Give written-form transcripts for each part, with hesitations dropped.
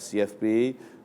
CFP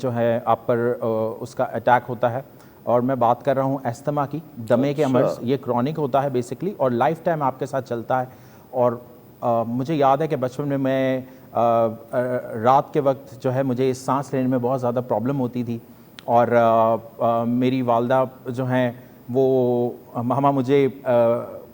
جو ہے آپ پر اس کا اٹیک ہوتا ہے، اور میں بات کر رہا ہوں استھما کی، دمے کے مرض. یہ کرونک ہوتا ہے بیسکلی اور لائف ٹائم آپ کے ساتھ چلتا ہے. اور مجھے یاد ہے کہ بچپن میں رات کے وقت جو ہے مجھے سانس لینے میں بہت زیادہ پرابلم ہوتی تھی، اور میری والدہ جو ہیں وہ مجھے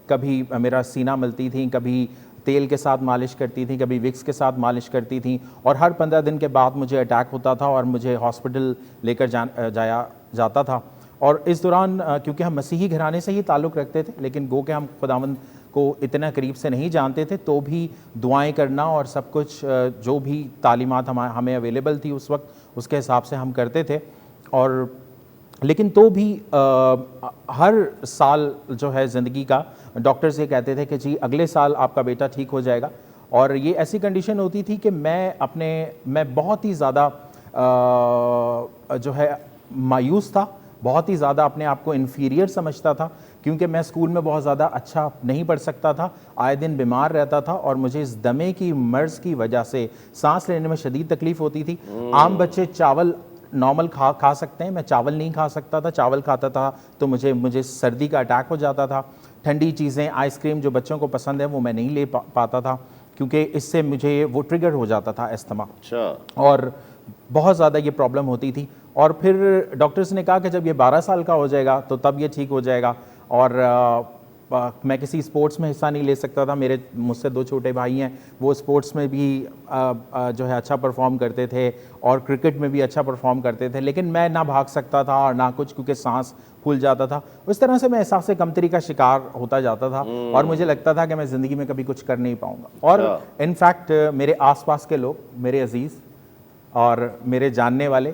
کبھی میرا سینہ ملتی تھیں، کبھی تیل کے ساتھ مالش کرتی تھیں، کبھی وکس کے ساتھ مالش کرتی تھیں، اور ہر 15 دن کے بعد مجھے اٹیک ہوتا تھا اور مجھے ہاسپٹل لے کر جایا جاتا تھا. اور اس دوران کیونکہ ہم مسیحی گھرانے سے ہی تعلق رکھتے تھے، لیکن گو کہ ہم خداوند کو اتنا قریب سے نہیں جانتے تھے، تو بھی دعائیں کرنا اور سب کچھ جو بھی تعلیمات ہمیں اویلیبل تھی اس وقت، اس کے حساب سے ہم کرتے تھے. اور لیکن تو بھی ہر سال جو ہے زندگی کا ڈاکٹرز یہ کہتے تھے کہ جی اگلے سال آپ کا بیٹا ٹھیک ہو جائے گا. اور یہ ایسی کنڈیشن ہوتی تھی کہ میں بہت ہی زیادہ جو ہے مایوس تھا، بہت ہی زیادہ اپنے آپ کو انفیریئر سمجھتا تھا، کیونکہ میں اسکول میں بہت زیادہ اچھا نہیں پڑھ سکتا تھا، آئے دن بیمار رہتا تھا، اور مجھے اس دمے کی مرض کی وجہ سے سانس لینے میں شدید تکلیف ہوتی تھی. عام بچے چاول نارمل کھا سکتے ہیں، میں چاول نہیں کھا سکتا تھا. چاول کھاتا تھا تو مجھے سردی کا اٹیک ہو جاتا تھا. ٹھنڈی چیزیں، آئس کریم جو بچوں کو پسند ہے وہ میں نہیں لے پاتا تھا، کیونکہ اس سے مجھے وہ ٹریگر ہو جاتا تھا استھما. اور بہت زیادہ یہ پرابلم ہوتی تھی. اور پھر ڈاکٹرز نے کہا کہ جب یہ 12 سال کا ہو جائے گا تو تب یہ ٹھیک ہو جائے گا. اور میں کسی اسپورٹس میں حصہ نہیں لے سکتا تھا. مجھ سے 2 چھوٹے بھائی ہیں، وہ اسپورٹس میں بھی جو ہے اچھا پرفارم کرتے تھے اور کرکٹ میں بھی اچھا پرفارم کرتے تھے، لیکن میں نہ بھاگ سکتا تھا اور نہ کچھ، کیونکہ سانس پھول جاتا تھا. اس طرح سے میں احساس کمتری کا شکار ہوتا جاتا تھا، اور مجھے لگتا تھا کہ میں زندگی میں کبھی کچھ کر نہیں پاؤں گا. اور انفیکٹ میرے آس پاس کے لوگ، میرے عزیز اور میرے جاننے والے،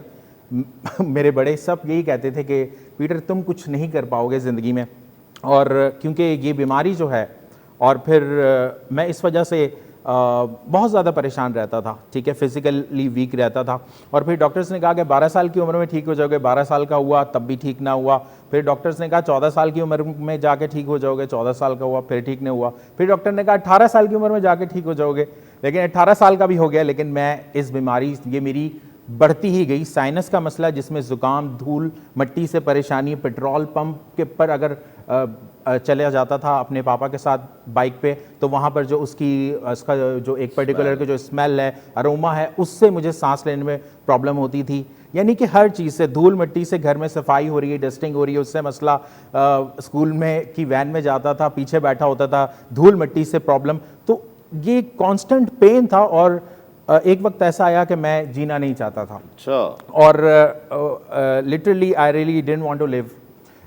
میرے بڑے، سب یہی کہتے تھے کہ پیٹر تم کچھ نہیں کر پاؤ گے زندگی میں. اور کیونکہ یہ بیماری جو ہے، اور پھر میں اس وجہ سے بہت زیادہ پریشان رہتا تھا، ٹھیک ہے، فزیکلی ویک رہتا تھا. اور پھر ڈاکٹرز نے کہا کہ 12 سال کی عمر میں ٹھیک ہو جاؤ گے. 12 سال کا ہوا تب بھی ٹھیک نہ ہوا. پھر ڈاکٹرز نے کہا 14 سال کی عمر میں جا کے ٹھیک ہو جاؤ گے. 14 سال کا ہوا، پھر ٹھیک نہیں ہوا. پھر ڈاکٹر نے کہا 18 سال کی عمر میں جا کے ٹھیک ہو جاؤ گے. لیکن 18 سال کا بھی ہو گیا، لیکن میں اس بیماری، یہ میری بڑھتی ہی گئی. سائنس کا مسئلہ جس میں زکام، دھول مٹی سے پریشانی، پیٹرول پمپ کے پر اگر چلیا جاتا تھا اپنے پاپا کے ساتھ بائک پہ، تو وہاں پر جو اس کا جو ایک پرٹیکولر جو اسمیل ہے، اروما ہے، اس سے مجھے سانس لینے میں پرابلم ہوتی تھی. یعنی کہ ہر چیز سے، دھول مٹی سے، گھر میں صفائی ہو رہی ہے، ڈسٹنگ ہو رہی ہے، اس سے مسئلہ. اسکول میں کی وین میں جاتا تھا، پیچھے بیٹھا ہوتا تھا، دھول مٹی سے پرابلم. تو یہ کانسٹنٹ پین تھا. اور ایک وقت ایسا آیا کہ میں جینا نہیں چاہتا تھا. اور لٹرلی آئی ریئلی ڈidn't want to live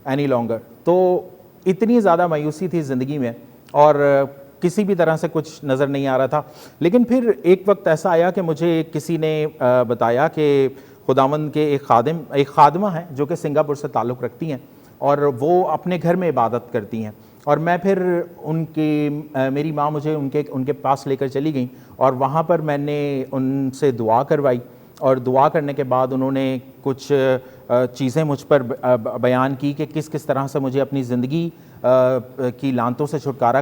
any longer. تو اتنی زیادہ مایوسی تھی زندگی میں، اور کسی بھی طرح سے کچھ نظر نہیں آ رہا تھا. لیکن پھر ایک وقت ایسا آیا کہ مجھے کسی نے بتایا کہ خداوند کے ایک خادمہ ہیں جو کہ سنگاپور سے تعلق رکھتی ہیں، اور وہ اپنے گھر میں عبادت کرتی ہیں. اور میں پھر میری ماں مجھے ان کے پاس لے کر چلی گئیں، اور وہاں پر میں نے ان سے دعا کروائی. اور دعا کرنے کے بعد انہوں نے کچھ چیزیں مجھ پر بیان کی کہ کس طرح سے مجھے اپنی زندگی کی لانتوں سے چھٹکارا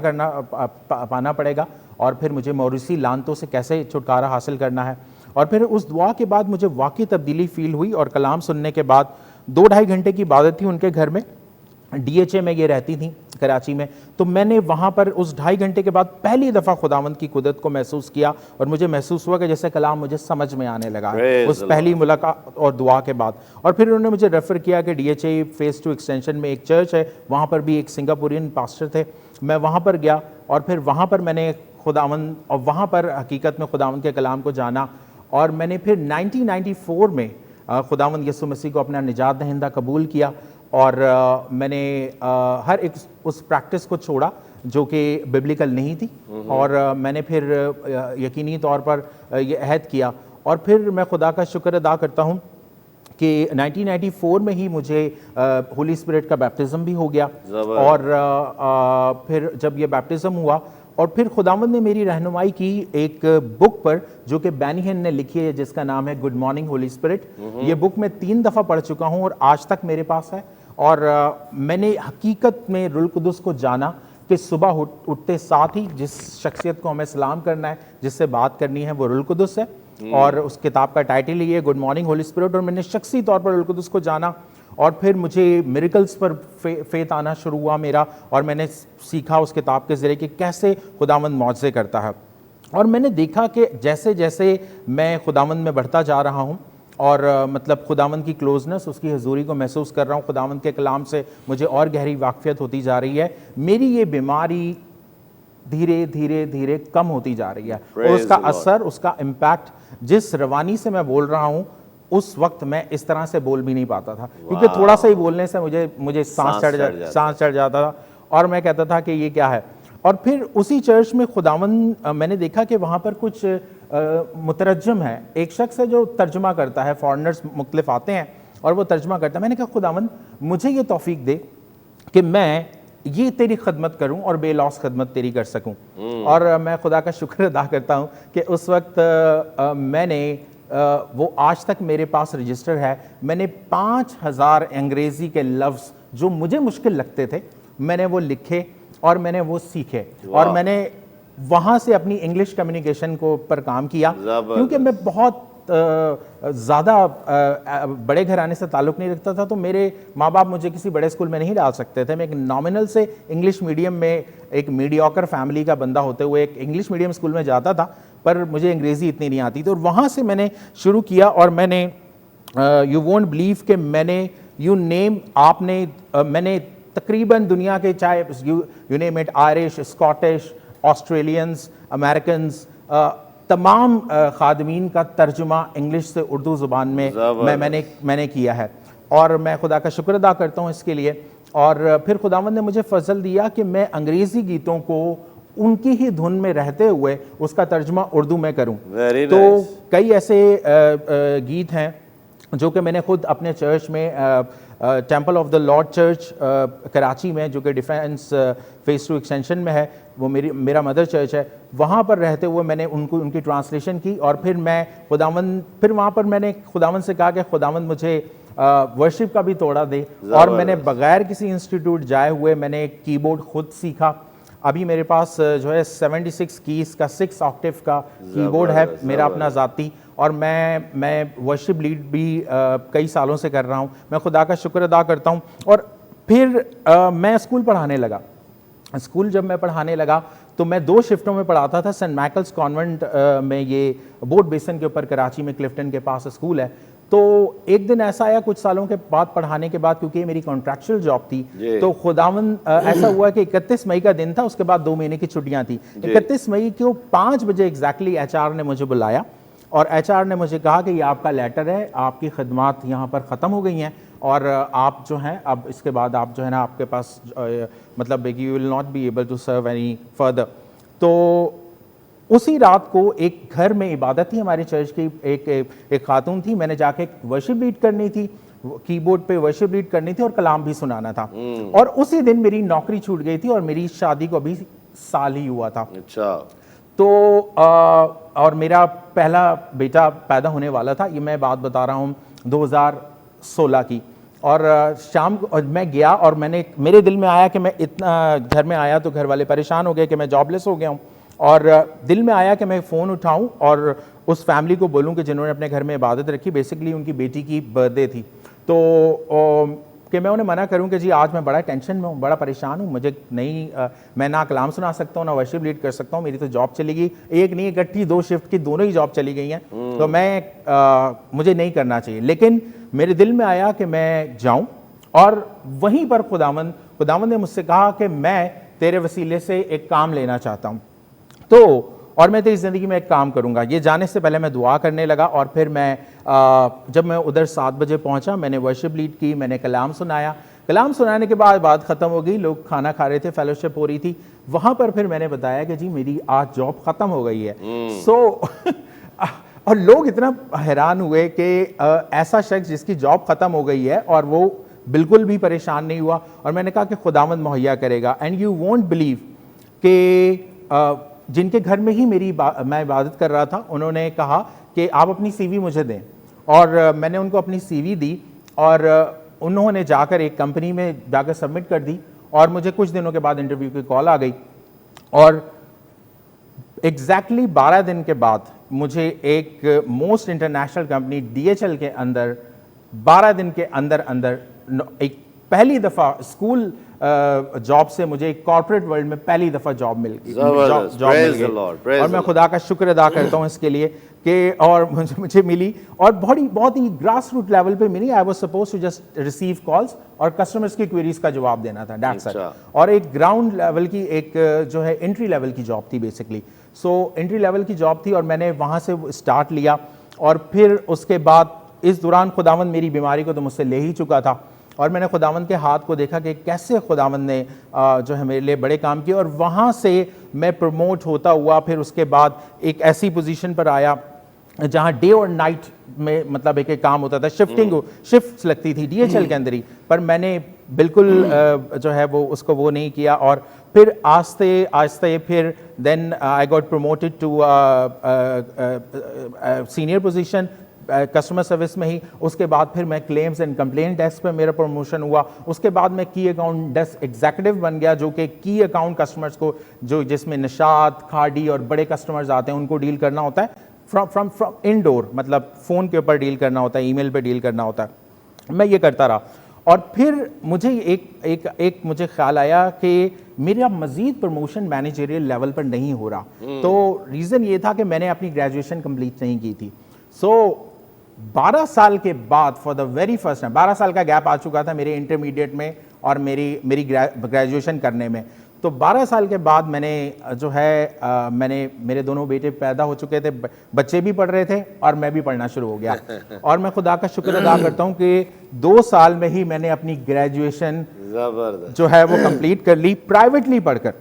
پانا پڑے گا، اور پھر مجھے موروثی لانتوں سے کیسے چھٹکارا حاصل کرنا ہے. اور پھر اس دعا کے بعد مجھے واقعی تبدیلی فیل ہوئی. اور کلام سننے کے بعد 2-2.5 گھنٹے کی عبادت تھی ان کے گھر میں. DHA میں یہ رہتی تھیں کراچی میں. تو میں نے وہاں پر اس 2.5 گھنٹے کے بعد پہلی دفعہ خداوند کی قدرت کو محسوس کیا، اور مجھے محسوس ہوا کہ جیسے کلام مجھے سمجھ میں آنے لگا اس پہلی ملاقات اور دعا کے بعد. اور پھر انہوں نے مجھے ریفر کیا کہ DHA فیز 2 ایکسٹینشن میں ایک چرچ ہے، وہاں پر بھی ایک سنگاپورین پاسٹر تھے. میں وہاں پر گیا، اور پھر وہاں پر میں نے خداوند، اور وہاں پر حقیقت میں خداوند کے کلام کو جانا. اور میں نے پھر 1994 میں خداوند یسوع مسیح کو اپنا نجات دہندہ قبول کیا. اور میں نے ہر ایک اس پریکٹس کو چھوڑا جو کہ ببلیکل نہیں تھی. اور میں نے پھر یقینی طور پر یہ عہد کیا. اور پھر میں خدا کا شکر ادا کرتا ہوں کہ 1994 میں ہی مجھے ہولی اسپرٹ کا بیپٹزم بھی ہو گیا. اور پھر جب یہ بیپٹزم ہوا، اور پھر خداوند نے میری رہنمائی کی ایک بک پر جو کہ بینی ہن نے لکھی ہے، جس کا نام ہے گڈ مارننگ ہولی اسپرٹ. یہ بک میں 3 دفعہ پڑھ چکا ہوں اور آج تک میرے پاس ہے. اور میں نے حقیقت میں روح القدس کو جانا کہ صبح اٹھتے ساتھ ہی جس شخصیت کو ہمیں سلام کرنا ہے، جس سے بات کرنی ہے، وہ روح القدس ہے. اور اس کتاب کا ٹائٹل ہی ہے گڈ مارننگ ہولی اسپرٹ. اور میں نے شخصی طور پر القدس کو جانا اور پھر مجھے میریکلز پر فیتھ آنا شروع ہوا میرا, اور میں نے سیکھا اس کتاب کے ذریعے کہ کیسے خداوند معجزے کرتا ہے. اور میں نے دیکھا کہ جیسے جیسے میں خداوند میں بڑھتا جا رہا ہوں اور مطلب خداوند کی کلوزنس, اس کی حضوری کو محسوس کر رہا ہوں, خداوند کے کلام سے مجھے اور گہری واقفیت ہوتی جا رہی ہے, میری یہ بیماری دھیرے دھیرے دھیرے کم ہوتی جا رہی ہے. اور اس کا اثر, اس کا امپیکٹ, جس روانی سے میں بول رہا ہوں اس وقت میں اس طرح سے بول بھی نہیں پاتا تھا, کیونکہ تھوڑا سا ہی بولنے سے مجھے سانس چڑھ جاتا تھا اور میں کہتا تھا کہ یہ کیا ہے. اور پھر اسی چرچ میں خداوند, میں نے دیکھا کہ وہاں پر کچھ مترجم ہے, ایک شخص ہے جو ترجمہ کرتا ہے, فارنرز مختلف آتے ہیں اور وہ ترجمہ کرتا ہے. میں نے کہا خداوند مجھے یہ توفیق دے کہ میں یہ تیری خدمت کروں اور بے لوث خدمت تیری کر سکوں. اور میں خدا کا شکر ادا کرتا ہوں کہ اس وقت میں نے وہ آج تک میرے پاس رجسٹر ہے, میں نے 5000 انگریزی کے لفظ جو مجھے مشکل لگتے تھے میں نے وہ لکھے اور میں نے وہ سیکھے, اور میں نے وہاں سے اپنی انگلش کمیونیکیشن کو پر کام کیا, کیونکہ میں بہت زیادہ بڑے گھرانے سے تعلق نہیں رکھتا تھا, تو میرے ماں باپ مجھے کسی بڑے اسکول میں نہیں ڈال سکتے تھے. میں ایک نامنل سے انگلش میڈیم میں, ایک میڈیوکر فیملی کا بندہ ہوتے ہوئے ایک انگلش میڈیم اسکول میں جاتا تھا, پر مجھے انگریزی اتنی نہیں آتی تھی. اور وہاں سے میں نے شروع کیا, اور میں نے یو وونٹ بلیو کہ میں نے میں نے تقریباً دنیا کے, چاہے you name it, Irish, Scottish, Australians, Americans, تمام خادمین کا ترجمہ انگلش سے اردو زبان میں میں نے کیا ہے, اور میں خدا کا شکر ادا کرتا ہوں اس کے لیے. اور پھر خداوند نے مجھے فضل دیا کہ میں انگریزی گیتوں کو ان کی ہی دھن میں رہتے ہوئے اس کا ترجمہ اردو میں کروں. تو کئی ایسے گیت ہیں جو کہ میں نے خود اپنے چرچ میں, temple of the lord church Karachi میں, جو کہ ڈیفینس فیس 2 ایکسٹینشن میں ہے, وہ میرا مدر چرچ ہے, وہاں پر رہتے ہوئے میں نے ان کی ٹرانسلیشن کی. اور پھر پھر وہاں پر میں نے خداوند سے کہا کہ خداوند مجھے ورشپ کا بھی توڑا دے, اور میں نے بغیر کسی انسٹیٹیوٹ جائے ہوئے میں نے کی بورڈ خود سیکھا. ابھی میرے پاس جو ہے 76 کیز کا 6 آکٹیو کا کی بورڈ ہے میرا اپنا ذاتی, اور میں ورشپ لیڈ بھی کئی سالوں سے کر رہا ہوں. میں خدا کا شکر ادا کرتا ہوں. اور پھر میں اسکول پڑھانے لگا. اسکول جب میں پڑھانے لگا تو میں 2 شفٹوں میں پڑھاتا تھا. سینٹ مائیکلز کانوینٹ میں, یہ بورڈ بیسن کے اوپر کراچی میں کلفٹن کے پاس اسکول ہے. تو ایک دن ایسا آیا کچھ سالوں کے بعد پڑھانے کے بعد, کیونکہ یہ میری کانٹریکچوئل جاب تھی, تو خداوند ایسا ہوا کہ 31 مئی کا دن تھا, اس کے بعد 2 مہینے کی چھٹیاں تھیں. 31 مئی کو 5 بجے ایگزیکٹلی ایچ آر نے مجھے بلایا, اور ایچ آر نے مجھے کہا کہ یہ آپ کا لیٹر ہے, آپ کی خدمات یہاں پر ختم ہو گئی ہیں, اور آپ جو ہیں اب اس کے بعد آپ جو ہے نا, آپ کے پاس مطلب you will not be able to serve any further. تو اسی رات کو ایک گھر میں عبادت تھی ہمارے چرچ کی, ایک خاتون تھی, میں نے جا کے ورشپ لیڈ کرنی تھی, کی بورڈ پہ ورشپ لیڈ کرنی تھی اور کلام بھی سنانا تھا. اور اسی دن میری نوکری چھوٹ گئی تھی, اور میری شادی کو ابھی سال ہی ہوا تھا. اچھا. تو اور میرا پہلا بیٹا پیدا ہونے والا تھا. یہ میں بات بتا رہا ہوں 2016 کی. اور شام کو میں گیا, اور میرے دل میں آیا کہ میں اتنا گھر میں آیا تو گھر والے پریشان ہو گئے کہ میں جاب لیس ہو گیا ہوں, اور دل میں آیا کہ میں فون اٹھاؤں اور اس فیملی کو بولوں کہ جنہوں نے اپنے گھر میں عبادت رکھی, بیسکلی ان کی بیٹی کی برتھ ڈے تھی, تو کہ میں انہیں منع کروں کہ جی آج میں بڑا ٹینشن میں ہوں, بڑا پریشان ہوں, مجھے میں نہ کلام سنا سکتا ہوں, نہ ورشپ لیڈ کر سکتا ہوں, میری تو جاب چلی گئی, ایک نہیں اکٹھی 2 شفٹ کی دونوں ہی جاب چلی گئی ہیں, تو مجھے نہیں کرنا چاہیے. لیکن میرے دل میں آیا کہ میں جاؤں, اور وہیں پر خداوند نے مجھ سے کہا کہ میں تیرے وسیلے سے ایک کام لینا چاہتا ہوں, اور میں تیری زندگی میں ایک کام کروں گا. یہ جانے سے پہلے میں دعا کرنے لگا, اور پھر جب میں ادھر 7 بجے پہنچا, میں نے ورشپ لیڈ کی, میں نے کلام سنایا. کلام سنانے کے بعد بات ختم ہو گئی, لوگ کھانا کھا رہے تھے, فیلوشپ ہو رہی تھی. وہاں پر پھر میں نے بتایا کہ جی میری آج جاب ختم ہو گئی ہے. اور لوگ اتنا حیران ہوئے کہ ایسا شخص جس کی جاب ختم ہو گئی ہے اور وہ بالکل بھی پریشان نہیں ہوا. اور میں نے کہا کہ خداوند مہیا کرے گا. اینڈ یو وونٹ بلیو کہ جن کے گھر میں ہی میں عبادت کر رہا تھا, انہوں نے کہا کہ آپ اپنی سی وی مجھے دیں, اور میں نے ان کو اپنی سی وی دی, اور انہوں نے جا کر ایک کمپنی میں جا کر سبمٹ کر دی, اور مجھے کچھ دنوں کے بعد انٹرویو کی کال آ گئی. اور ایگزیکٹلی 12 دن کے بعد مجھے ایک موسٹ انٹرنیشنل کمپنی DHL کے اندر 12 دن کے اندر ایک پہلی دفعہ اسکول جاب سے مجھے ایک کارپوریٹ ورلڈ میں پہلی دفعہ جاب مل گئی. اور میں خدا کا شکر ادا کرتا ہوں اس کے لیے کہ اور مجھے ملی اور بہت ہی گراس روٹ لیول پہ ملی. I was supposed to just receive calls اور کسٹمرز کی کوئریز کا جواب دینا تھا, دیٹس اٹ. اور ایک گراؤنڈ لیول کی ایک جو ہے انٹری لیول کی جاب تھی بیسکلی. سو انٹری لیول کی جاب تھی اور میں نے وہاں سے اسٹارٹ لیا. اور پھر اس کے بعد اس دوران خداوند میری بیماری کو تو مجھ سے لے ہی چکا تھا اور میں نے خداوند کے ہاتھ کو دیکھا کہ کیسے خداوند نے جو ہے میرے لیے بڑے کام کیے. اور وہاں سے میں پروموٹ ہوتا ہوا پھر اس کے بعد ایک ایسی پوزیشن پر آیا جہاں ڈے اور نائٹ میں مطلب ایک کام ہوتا تھا, شفٹس لگتی تھی DHL کے اندر ہی, پر میں نے بالکل جو ہے وہ اس کو وہ نہیں کیا. اور پھر آہستے آہستے پھر then I got promoted to senior position customer service میں ہی. اس کے بعد پھر میں کلیمز اینڈ کمپلین ڈیسک پہ میرا پروموشن ہوا. اس کے بعد میں کی اکاؤنٹ ڈیسک ایگزیکٹو بن گیا, جو کہ کی اکاؤنٹ کسٹمرز کو جس میں نشاط, کھاڑی اور بڑے کسٹمرز آتے ہیں ان کو ڈیل کرنا ہوتا ہے فرام انڈور, مطلب فون کے اوپر ڈیل کرنا ہوتا ہے, ای میل پہ ڈیل کرنا ہوتا ہے. میں یہ کرتا رہا. اور پھر مجھے ایک مجھے خیال آیا کہ میرا مزید پروموشن مینیجریل لیول پر نہیں ہو رہا. تو ریزن یہ تھا کہ میں نے اپنی گریجویشن کمپلیٹ نہیں کی تھی. سو 12 سال کے بعد for the very first time, 12 سال کا گیپ آ چکا تھا میرے انٹرمیڈیٹ میں اور میری گریجویشن کرنے میں. تو 12 سال کے بعد میں نے جو ہے میرے دونوں بیٹے پیدا ہو چکے تھے, بچے بھی پڑھ رہے تھے اور میں بھی پڑھنا شروع ہو گیا. اور میں خدا کا شکر ادا کرتا ہوں کہ 2 سال میں ہی میں نے اپنی گریجویشن جو ہے وہ کمپلیٹ کر لی, پرائیویٹلی پڑھ کر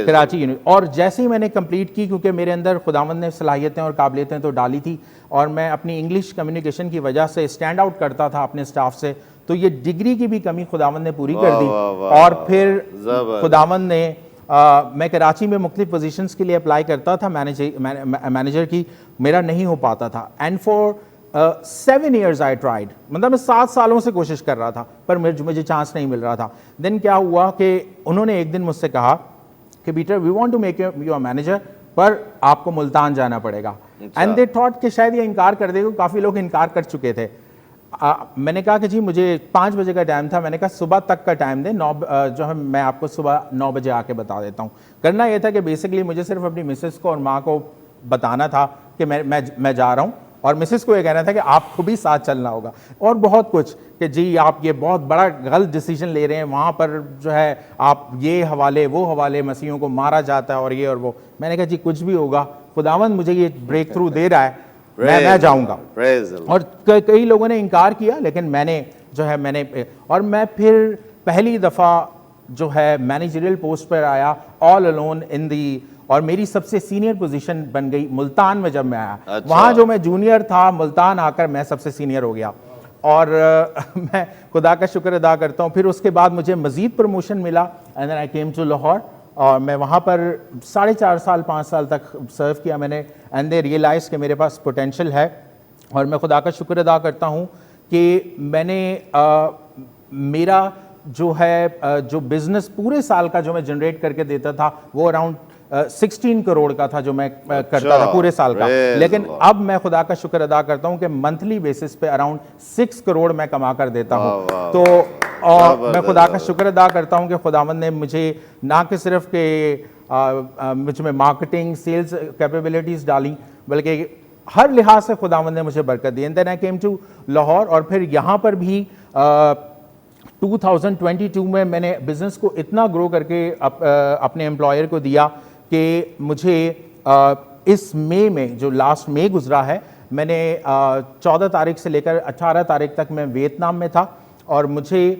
کراچی یونیورسٹی. اور جیسے ہی میں نے کمپلیٹ کی, کیونکہ میرے اندر خداوند نے صلاحیتیں اور قابلیتیں تو ڈالی تھی اور میں اپنی انگلش کمیونیکیشن کی وجہ سے اسٹینڈ آؤٹ کرتا تھا اپنے اسٹاف سے, تو یہ ڈگری کی بھی کمی خداوند نے پوری کر دی. اور پھر خداوند نے میں کراچی میں مختلف پوزیشنز کے لیے اپلائی کرتا تھا مینیجر کی, میرا نہیں ہو پاتا تھا. And for 7 years I tried, مطلب میں 7 سالوں سے کوشش کر رہا تھا پر مجھے چانس نہیں مل رہا تھا. دین کیا ہوا کہ انہوں نے ایک دن مجھ سے کہا کہ better we want to make you a manager, پر آپ کو ملتان جانا پڑے گا. اینڈ دے تھاٹ کہ شاید یہ انکار کر دے گا, کافی لوگ انکار کر چکے تھے. میں نے کہا کہ جی مجھے 5 بجے کا ٹائم تھا. میں نے کہا صبح تک کا ٹائم دیں, جو ہے میں آپ کو صبح 9 بجے آ کے بتا دیتا ہوں. کرنا یہ تھا کہ بیسکلی مجھے صرف اپنی مسز کو اور ماں کو بتانا تھا کہ میں جا رہا ہوں, اور مسز کو یہ کہنا تھا کہ آپ کو بھی ساتھ چلنا ہوگا, اور بہت کچھ کہ جی آپ یہ بہت بڑا غلط ڈیسیجن لے رہے ہیں, وہاں پر جو ہے آپ یہ حوالے وہ حوالے, مسیحیوں کو مارا جاتا ہے اور یہ اور وہ. میں نے کہا جی کچھ بھی ہوگا, خداوند مجھے یہ بریک تھرو دے رہا ہے, میں جاؤں گا. اور کئی لوگوں نے انکار کیا, لیکن میں نے جو ہے اور میں پھر پہلی دفعہ جو ہے مینیجریل پوسٹ پر آیا آل الون ان دی, اور میری سب سے سینئر پوزیشن بن گئی ملتان میں. جب میں آیا وہاں جو میں جونیئر تھا, ملتان آ کر میں سب سے سینئر ہو گیا. اور میں خدا کا شکر ادا کرتا ہوں. پھر اس کے بعد مجھے مزید پروموشن ملا, and then I came to Lahore, اور میں وہاں پر 4.5 سال 5 سال تک سرو کیا میں نے. اینڈ دے ریئلائز کہ میرے پاس پوٹینشیل ہے. اور میں خدا کا شکر ادا کرتا ہوں کہ میں نے میرا جو ہے جو بزنس پورے سال کا جو میں جنریٹ کر کے دیتا تھا وہ اراؤنڈ 16 کروڑ کا تھا جو میں کرتا تھا پورے سال کا. لیکن اب میں خدا کا شکر ادا کرتا ہوں کہ منتھلی بیسس پہ اراؤنڈ 6 کروڑ میں کما کر دیتا ہوں. تو اور میں خدا کا شکر ادا کرتا ہوں کہ خداوند نے مجھے نہ کہ صرف کہ مجھ میں مارکیٹنگ سیلز کیپیبلٹیز ڈالی, بلکہ ہر لحاظ سے خداوند نے مجھے برکت دی. And then I came to Lahore, اور پھر یہاں پر بھی 2022 میں نے بزنس کو اتنا گرو کر کے اپنے امپلائر کو دیا کہ مجھے اس مئی میں جو لاسٹ مئی گزرا ہے, میں نے 14 تاریخ سے لے کر 18 تاریخ تک میں ویتنام میں تھا. اور مجھے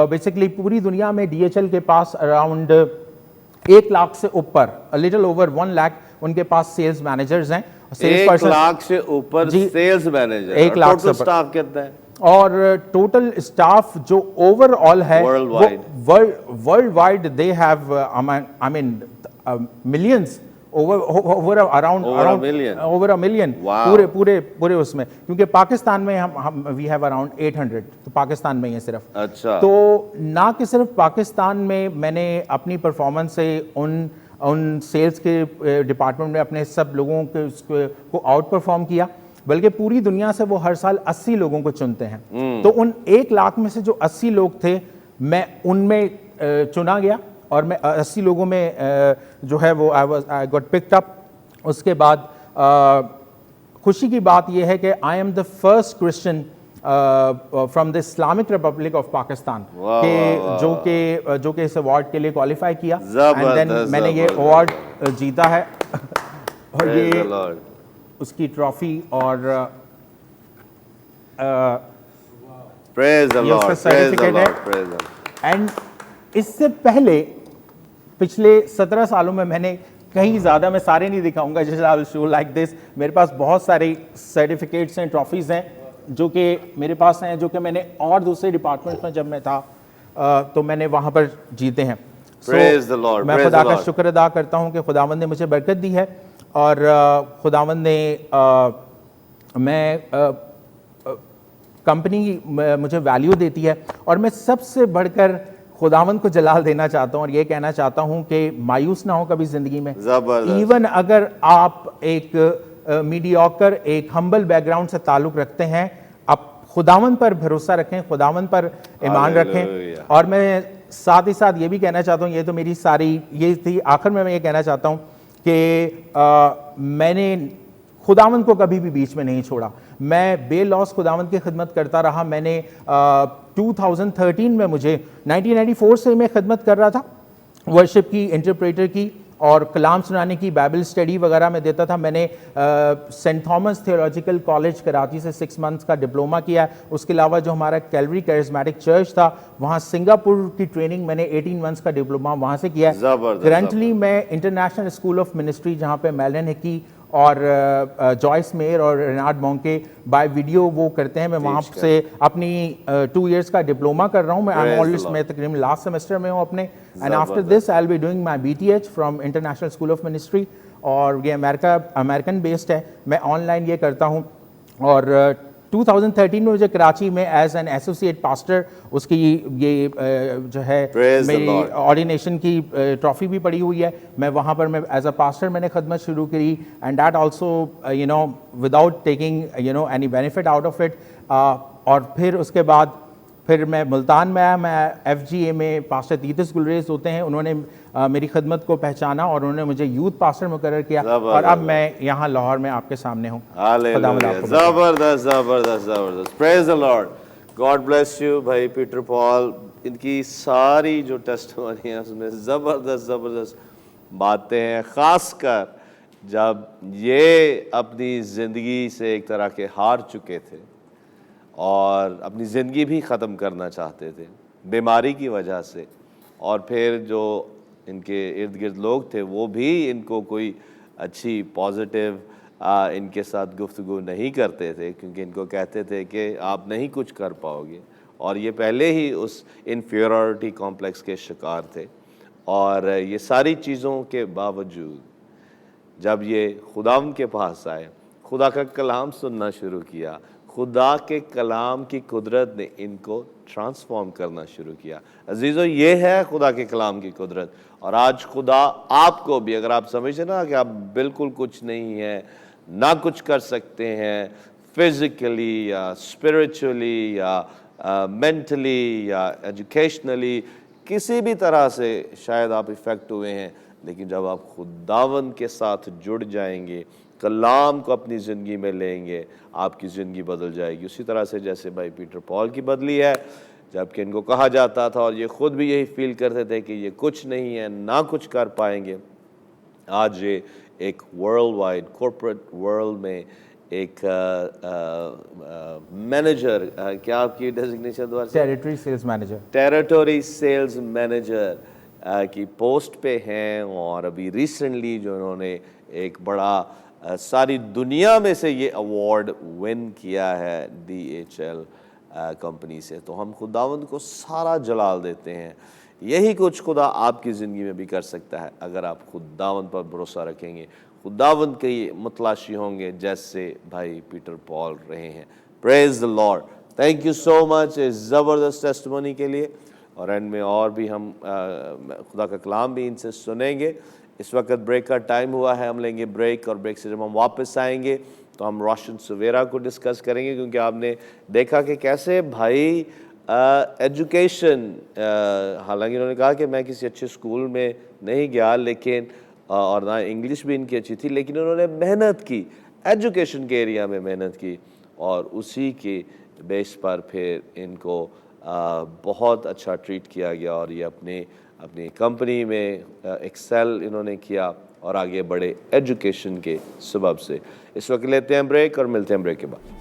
بیسکلی پوری دنیا میں DHL کے پاس اراؤنڈ 1 لاکھ سے اوپر, لٹل اوور 1 لاکھ ان کے پاس سیلز مینیجرز ہیں. 1 لاکھ سے اوپر سیلز مینیجر, 1 لاکھ سے سٹاف کتنا ہے؟ اور ٹوٹل اسٹاف جو اوور آل ہے worldwide they have I mean millions, over a million پورے اس میں, کیونکہ پاکستان میں ہم we have around 800, تو پاکستان میں ہی ہے صرف. اچھا. تو نہ کہ صرف پاکستان میں میں نے اپنی پرفارمنس سے ان ان سیلز کے ڈپارٹمنٹ میں اپنے سب لوگوں کو آؤٹ پرفارم کیا، بلکہ پوری دنیا سے وہ ہر سال 80 لوگوں کو چنتے ہیں. تو ان 1 لاکھ میں سے جو 80 لوگ تھے میں ان میں چنا گیا، اور میں 80 لوگوں میں جو ہے وہ I got picked up. اس کے بعد خوشی کی بات یہ ہے کہ I am the first Christian from the Islamic republic of Pakistan جو کہ اس ایوارڈ کے لیے کوالیفائی کیا، اینڈ دین میں نے یہ ایوارڈ جیتا ہے، اور یہ اس کی ٹرافی اور سرٹیفکیٹ ہے. اینڈ اس سے پہلے پچھلے 17 سالوں میں نے کہیں زیادہ، میں سارے نہیں دکھاؤں گا جیسے آئی ول شو لائک دس، میرے پاس بہت سارے سرٹیفکیٹس ہیں، ٹرافیز ہیں جو کہ میرے پاس ہیں، جو کہ میں نے اور دوسرے ڈپارٹمنٹ میں جب میں تھا تو میں نے وہاں پر جیتے ہیں. میں خدا کا شکر ادا کرتا ہوں کہ خداوند نے مجھے برکت دی ہے، اور خداوند نے میں کمپنی مجھے ویلیو دیتی ہے، اور میں سب سے بڑھ کر خداوند کو جلال دینا چاہتا ہوں، اور یہ کہنا چاہتا ہوں کہ مایوس نہ ہو کبھی زندگی میں. ایون اگر آپ ایک میڈیوکر، ایک ہمبل بیک گراؤنڈ سے تعلق رکھتے ہیں، آپ خداوند پر بھروسہ رکھیں، خداوند پر ایمان رکھیں. اور میں ساتھ ہی ساتھ یہ بھی کہنا چاہتا ہوں، یہ تو میری ساری یہ تھی، آخر میں یہ کہنا چاہتا ہوں کہ میں نے خداوند کو کبھی بھی بیچ میں نہیں چھوڑا. میں بے لوس خداوند کی خدمت کرتا رہا. میں نے 2013 میں مجھے 1994 سے میں خدمت کر رہا تھا، ورشپ کی، انٹرپریٹر کی، اور کلام سنانے کی، بائبل اسٹڈی وغیرہ میں دیتا تھا. میں نے Saint Thomas theological college Karachi سے 6 منتھس کا ڈپلوما کیا. اس کے علاوہ جو ہمارا کیلوری کیرزمیٹک چرچ تھا، وہاں سنگاپور کی ٹریننگ میں نے 18 منتھس کا ڈپلوما وہاں سے کیا. کرنٹلی میں انٹرنیشنل اسکول آف منسٹری، جہاں پہ میلن ہکی اور جوائس میئر اور رینارڈ مونکے بائی ویڈیو وہ کرتے ہیں، میں وہاں سے اپنی 2 ایئرس کا ڈپلوما کر رہا ہوں. میں تقریباً لاسٹ سیمسٹر میں ہوں اپنے. And after this I will be doing my BTH from international school of ministry, اور یہ امریکن بیسڈ ہے. میں آن لائن یہ کرتا ہوں. اور 2013 میں مجھے کراچی میں ایز این ایسوسیٹ پاسٹر اس کی یہ جو ہے میری آرڈینیشن کی ٹرافی بھی پڑی ہوئی ہے. میں وہاں پر میں ایز اے پاسٹر میں نے خدمت شروع کی، and that also without taking any benefit out of it. اور پھر اس کے بعد پھر میں ملتان میں آیا. میں FGA میں پاسٹر تیتس گلریز ہوتے ہیں، انہوں نے میری خدمت کو پہچانا اور انہوں نے مجھے یوتھ پاسٹر مقرر کیا، اور اب میں یہاں لاہور میں آپ کے سامنے ہوں. زبردست زبردست زبردست. Praise the lord. God bless you بھائی پیٹر پال. ان کی ساری جو ٹیسٹمونی ہیں اس میں زبردست زبردست باتیں ہیں، خاص کر جب یہ اپنی زندگی سے ایک طرح کے ہار چکے تھے اور اپنی زندگی بھی ختم کرنا چاہتے تھے بیماری کی وجہ سے، اور پھر جو ان کے ارد گرد لوگ تھے وہ بھی ان کو کوئی اچھی پازیٹیو ان کے ساتھ گفتگو نہیں کرتے تھے، کیونکہ ان کو کہتے تھے کہ آپ نہیں کچھ کر پاؤ گے، اور یہ پہلے ہی اس انفیریورٹی کمپلیکس کے شکار تھے. اور یہ ساری چیزوں کے باوجود جب یہ خداوند کے پاس آئے، خدا کا کلام سننا شروع کیا، خدا کے کلام کی قدرت نے ان کو ٹرانسفارم کرنا شروع کیا. عزیزو، یہ ہے خدا کے کلام کی قدرت. اور آج خدا آپ کو بھی، اگر آپ سمجھیں نا کہ آپ بالکل کچھ نہیں ہیں، نہ کچھ کر سکتے ہیں فزیکلی یا اسپرچولی یا مینٹلی یا ایجوکیشنلی، کسی بھی طرح سے شاید آپ افیکٹ ہوئے ہیں، لیکن جب آپ خداوند کے ساتھ جڑ جائیں گے، کلام کو اپنی زندگی میں لیں گے، آپ کی زندگی بدل جائے گی. اسی طرح سے جیسے بھائی پیٹر پال کی بدلی ہے، جبکہ ان کو کہا جاتا تھا اور یہ خود بھی یہی فیل کرتے تھے کہ یہ کچھ نہیں ہے، نہ کچھ کر پائیں گے، آج یہ ایک ورلڈ وائڈ کارپوریٹ ورلڈ میں ایک مینیجر، کیا آپ کی ڈیزگنیشن دوبارہ سے؟ Territory sales manager. Territory sales manager کی پوسٹ پہ ہیں. اور ابھی ریسنٹلی جو انہوں نے ایک بڑا ساری دنیا میں سے یہ ایوارڈ ون کیا ہے DHL کمپنی سے. تو ہم خداوند کو سارا جلال دیتے ہیں. یہی کچھ خدا آپ کی زندگی میں بھی کر سکتا ہے اگر آپ خداوند پر بھروسہ رکھیں گے، خداوند کے متلاشی ہوں گے جیسے بھائی پیٹر پال رہے ہیں. پریز the lord. Thank you so much اس زبردست ٹیسٹمونی کے لیے. اور اینڈ میں اور بھی ہم خدا کا کلام بھی ان سے سنیں گے. اس وقت بریک کا ٹائم ہوا ہے, ہم لیں گے بریک, اور بریک سے جب ہم واپس آئیں گے تو ہم روشن سویرا کو ڈسکس کریں گے, کیونکہ آپ نے دیکھا کہ کیسے بھائی ایجوکیشن, حالانکہ انہوں نے کہا کہ میں کسی اچھے اسکول میں نہیں گیا لیکن اور نہ انگلش بھی ان کی اچھی تھی, لیکن انہوں نے محنت کی, ایجوکیشن کے ایریا میں محنت کی, اور اسی کے بیس پر پھر ان کو بہت اچھا ٹریٹ کیا گیا, اور یہ اپنی کمپنی میں ایکسل انہوں نے کیا اور آگے بڑھے ایجوکیشن کے سبب سے. اس وقت لیتے ہیں بریک اور ملتے ہیں بریک کے بعد.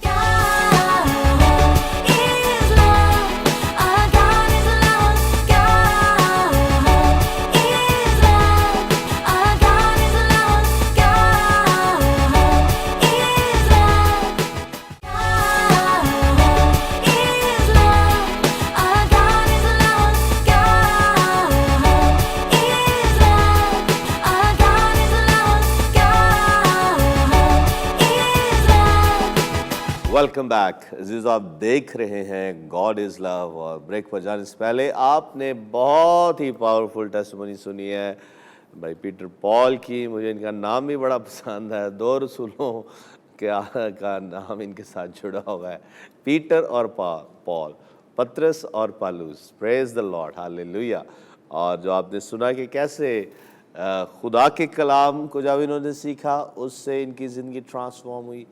ویلکم بیک عزیز, آپ دیکھ رہے ہیں گاڈ از لو, اور بریک پر جانے سے پہلے آپ نے بہت ہی پاورفل ٹیسٹمنی سنی ہے بھائی پیٹر پال کی. مجھے ان کا نام بھی بڑا پسند ہے, 2 رسولوں کا نام ان کے ساتھ جڑا ہوا ہے, پیٹر اور پال, پطرس اور پالوس. پریز دا لارڈ, ہاللیلویہ. اور جو آپ نے سنا کہ کیسے خدا کے کلام کو جب انہوں نے سیکھا اس سے ان کی زندگی ٹرانسفارم ہوئی,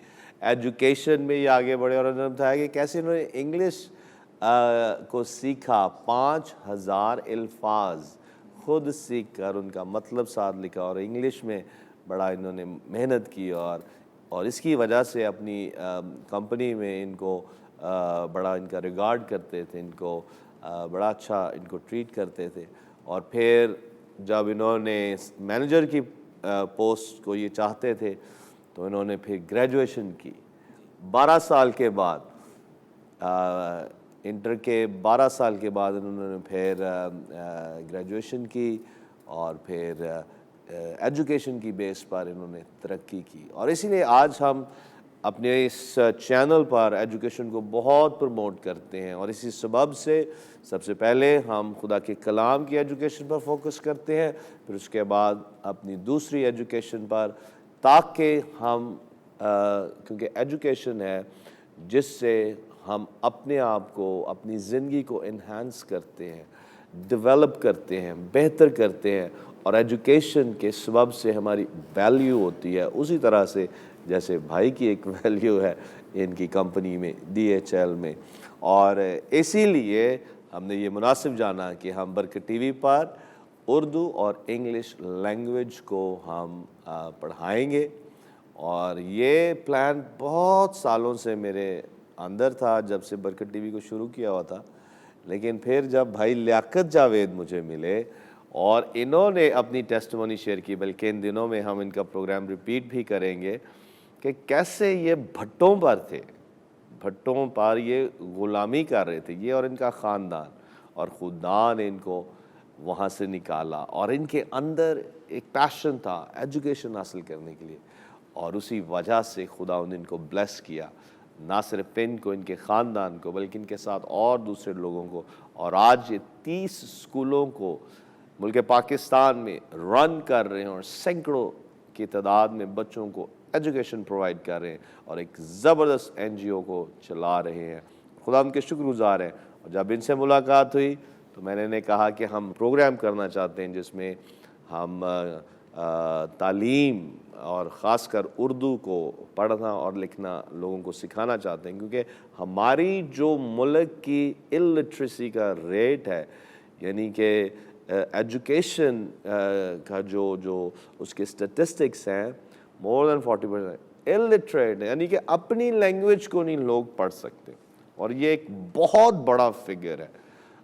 ایجوکیشن میں یہ آگے بڑھے, اور انہوں نے بتایا کہ کیسے انہوں نے انگلش کو سیکھا, 5000 الفاظ خود سیکھ کر ان کا مطلب ساتھ لکھا, اور انگلش میں بڑا انہوں نے محنت کی, اور اس کی وجہ سے اپنی کمپنی میں ان کو بڑا ان کا ریگارڈ کرتے تھے, ان کو بڑا اچھا ان کو ٹریٹ کرتے تھے. اور پھر جب انہوں نے مینیجر کی پوسٹ کو یہ چاہتے تھے تو انہوں نے پھر گریجویشن کی 12 سال کے بعد, انٹر کے 12 سال کے بعد انہوں نے پھر گریجویشن کی, اور پھر ایجوکیشن کی بیس پر انہوں نے ترقی کی. اور اسی لیے آج ہم اپنے اس چینل پر ایجوکیشن کو بہت پروموٹ کرتے ہیں, اور اسی سبب سے سب سے پہلے ہم خدا کے کلام کی ایجوکیشن پر فوکس کرتے ہیں, پھر اس کے بعد اپنی دوسری ایجوکیشن پر, تاکہ ہم کیونکہ ایجوکیشن ہے جس سے ہم اپنے آپ کو, اپنی زندگی کو انہانس کرتے ہیں, ڈیولپ کرتے ہیں, بہتر کرتے ہیں, اور ایجوکیشن کے سبب سے ہماری ویلیو ہوتی ہے, اسی طرح سے جیسے بھائی کی ایک ویلیو ہے ان کی کمپنی میں DHL میں. اور اسی لیے ہم نے یہ مناسب جانا کہ ہم برکت ٹی وی پر اردو اور انگلش لینگویج کو ہم پڑھائیں گے. اور یہ پلان بہت سالوں سے میرے اندر تھا جب سے برکت ٹی وی کو شروع کیا ہوا تھا, لیکن پھر جب بھائی لیاقت جاوید مجھے ملے اور انہوں نے اپنی ٹیسٹمونی شیئر کی, بلکہ ان دنوں میں ہم ان کا پروگرام ریپیٹ بھی کریں گے, کہ کیسے یہ بھٹوں پر تھے, بھٹوں پر یہ غلامی کر رہے تھے, یہ اور ان کا خاندان, اور خدا نے ان کو وہاں سے نکالا, اور ان کے اندر ایک پیشن تھا ایجوکیشن حاصل کرنے کے لیے, اور اسی وجہ سے خدا نے ان کو بلیس کیا, نہ صرف ان کو, ان کے خاندان کو, بلکہ ان کے ساتھ اور دوسرے لوگوں کو. اور آج یہ 30 اسکولوں کو ملک پاکستان میں رن کر رہے ہیں, اور سینکڑوں کی تعداد میں بچوں کو ایجوکیشن پرووائڈ کر رہے ہیں, اور ایک زبردست NGO کو چلا رہے ہیں. خدا ان کے شکر گزار ہیں. اور جب ان سے ملاقات ہوئی تو میں نے کہا کہ ہم پروگرام کرنا چاہتے ہیں جس میں ہم تعلیم اور خاص کر اردو کو پڑھنا اور لکھنا لوگوں کو سکھانا چاہتے ہیں, کیونکہ ہماری جو ملک کی الٹریسی کا ریٹ ہے, یعنی کہ ایجوکیشن کا جو اس کے سٹیٹسٹکس ہیں, مور دین 40% الٹریٹ ہے, یعنی کہ اپنی لینگویج کو نہیں لوگ پڑھ سکتے, اور یہ ایک بہت بڑا فگر ہے.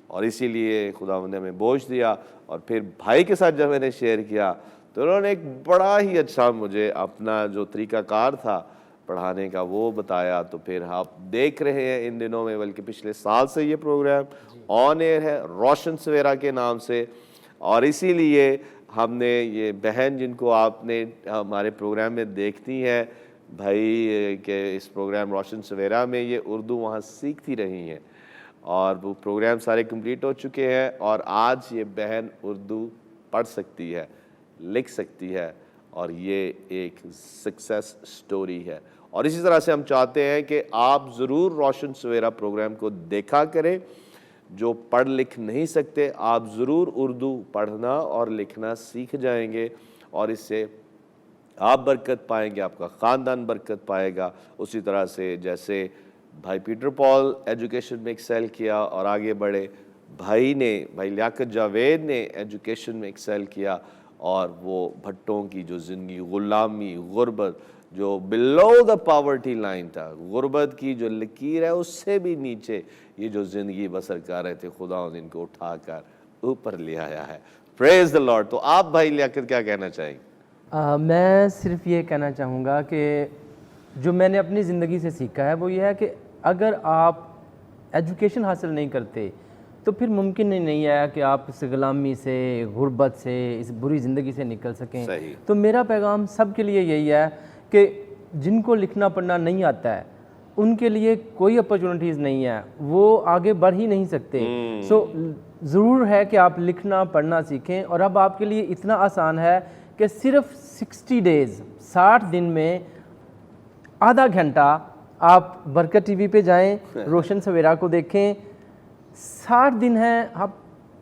اور اسی لیے خدا نے ہمیں بوجھ دیا. اور پھر بھائی کے ساتھ جب میں نے شیئر کیا تو انہوں نے ایک بڑا ہی اچھا مجھے اپنا جو طریقہ کار تھا پڑھانے کا وہ بتایا. تو پھر آپ دیکھ رہے ہیں ان دنوں میں, بلکہ پچھلے سال سے یہ پروگرام آن ایئر ہے روشن سویرا کے نام سے. اور اسی لیے ہم نے یہ بہن جن کو آپ نے ہمارے پروگرام میں دیکھتی ہیں بھائی کہ اس پروگرام روشن سویرا میں یہ اردو وہاں سیکھتی رہی ہیں, اور وہ پروگرام سارے کمپلیٹ ہو چکے ہیں, اور آج یہ بہن اردو پڑھ سکتی ہے. لکھ سکتی ہے اور یہ ایک سکسیس سٹوری ہے. اور اسی طرح سے ہم چاہتے ہیں کہ آپ ضرور روشن سویرا پروگرام کو دیکھا کریں. جو پڑھ لکھ نہیں سکتے آپ ضرور اردو پڑھنا اور لکھنا سیکھ جائیں گے اور اس سے آپ برکت پائیں گے, آپ کا خاندان برکت پائے گا. اسی طرح سے جیسے بھائی پیٹر پال ایجوکیشن میں ایکسیل کیا اور آگے بڑھے, بھائی لیاقت جاوید نے ایجوکیشن میں ایکسیل کیا اور وہ بھٹوں کی جو زندگی, غلامی, غربت, جو بلو دا پاورٹی لائن تھا, غربت کی جو لکیر ہے اس سے بھی نیچے یہ جو زندگی بسر کر رہے تھے, خدا ان کو اٹھا کر اوپر لے آیا ہے. پریز دا لارڈ. تو آپ بھائی لیاقت کیا کہنا چاہیں گے؟ میں صرف یہ کہنا چاہوں گا کہ جو میں نے اپنی زندگی سے سیکھا ہے وہ یہ ہے کہ اگر آپ ایجوکیشن حاصل نہیں کرتے تو پھر ممکن ہی نہیں ہے کہ آپ اس غلامی سے, غربت سے, اس بری زندگی سے نکل سکیں. تو میرا پیغام سب کے لیے یہی ہے کہ جن کو لکھنا پڑھنا نہیں آتا ہے ان کے لیے کوئی اپرچونٹیز نہیں ہے, وہ آگے بڑھ ہی نہیں سکتے. سو ضرور ہے کہ آپ لکھنا پڑھنا سیکھیں. اور اب آپ کے لیے اتنا آسان ہے کہ صرف 60 ڈیز 60 دن میں آدھا گھنٹہ آپ برکت ٹی وی پہ جائیں, روشن سویرا کو دیکھیں. 60 دن ہیں, آپ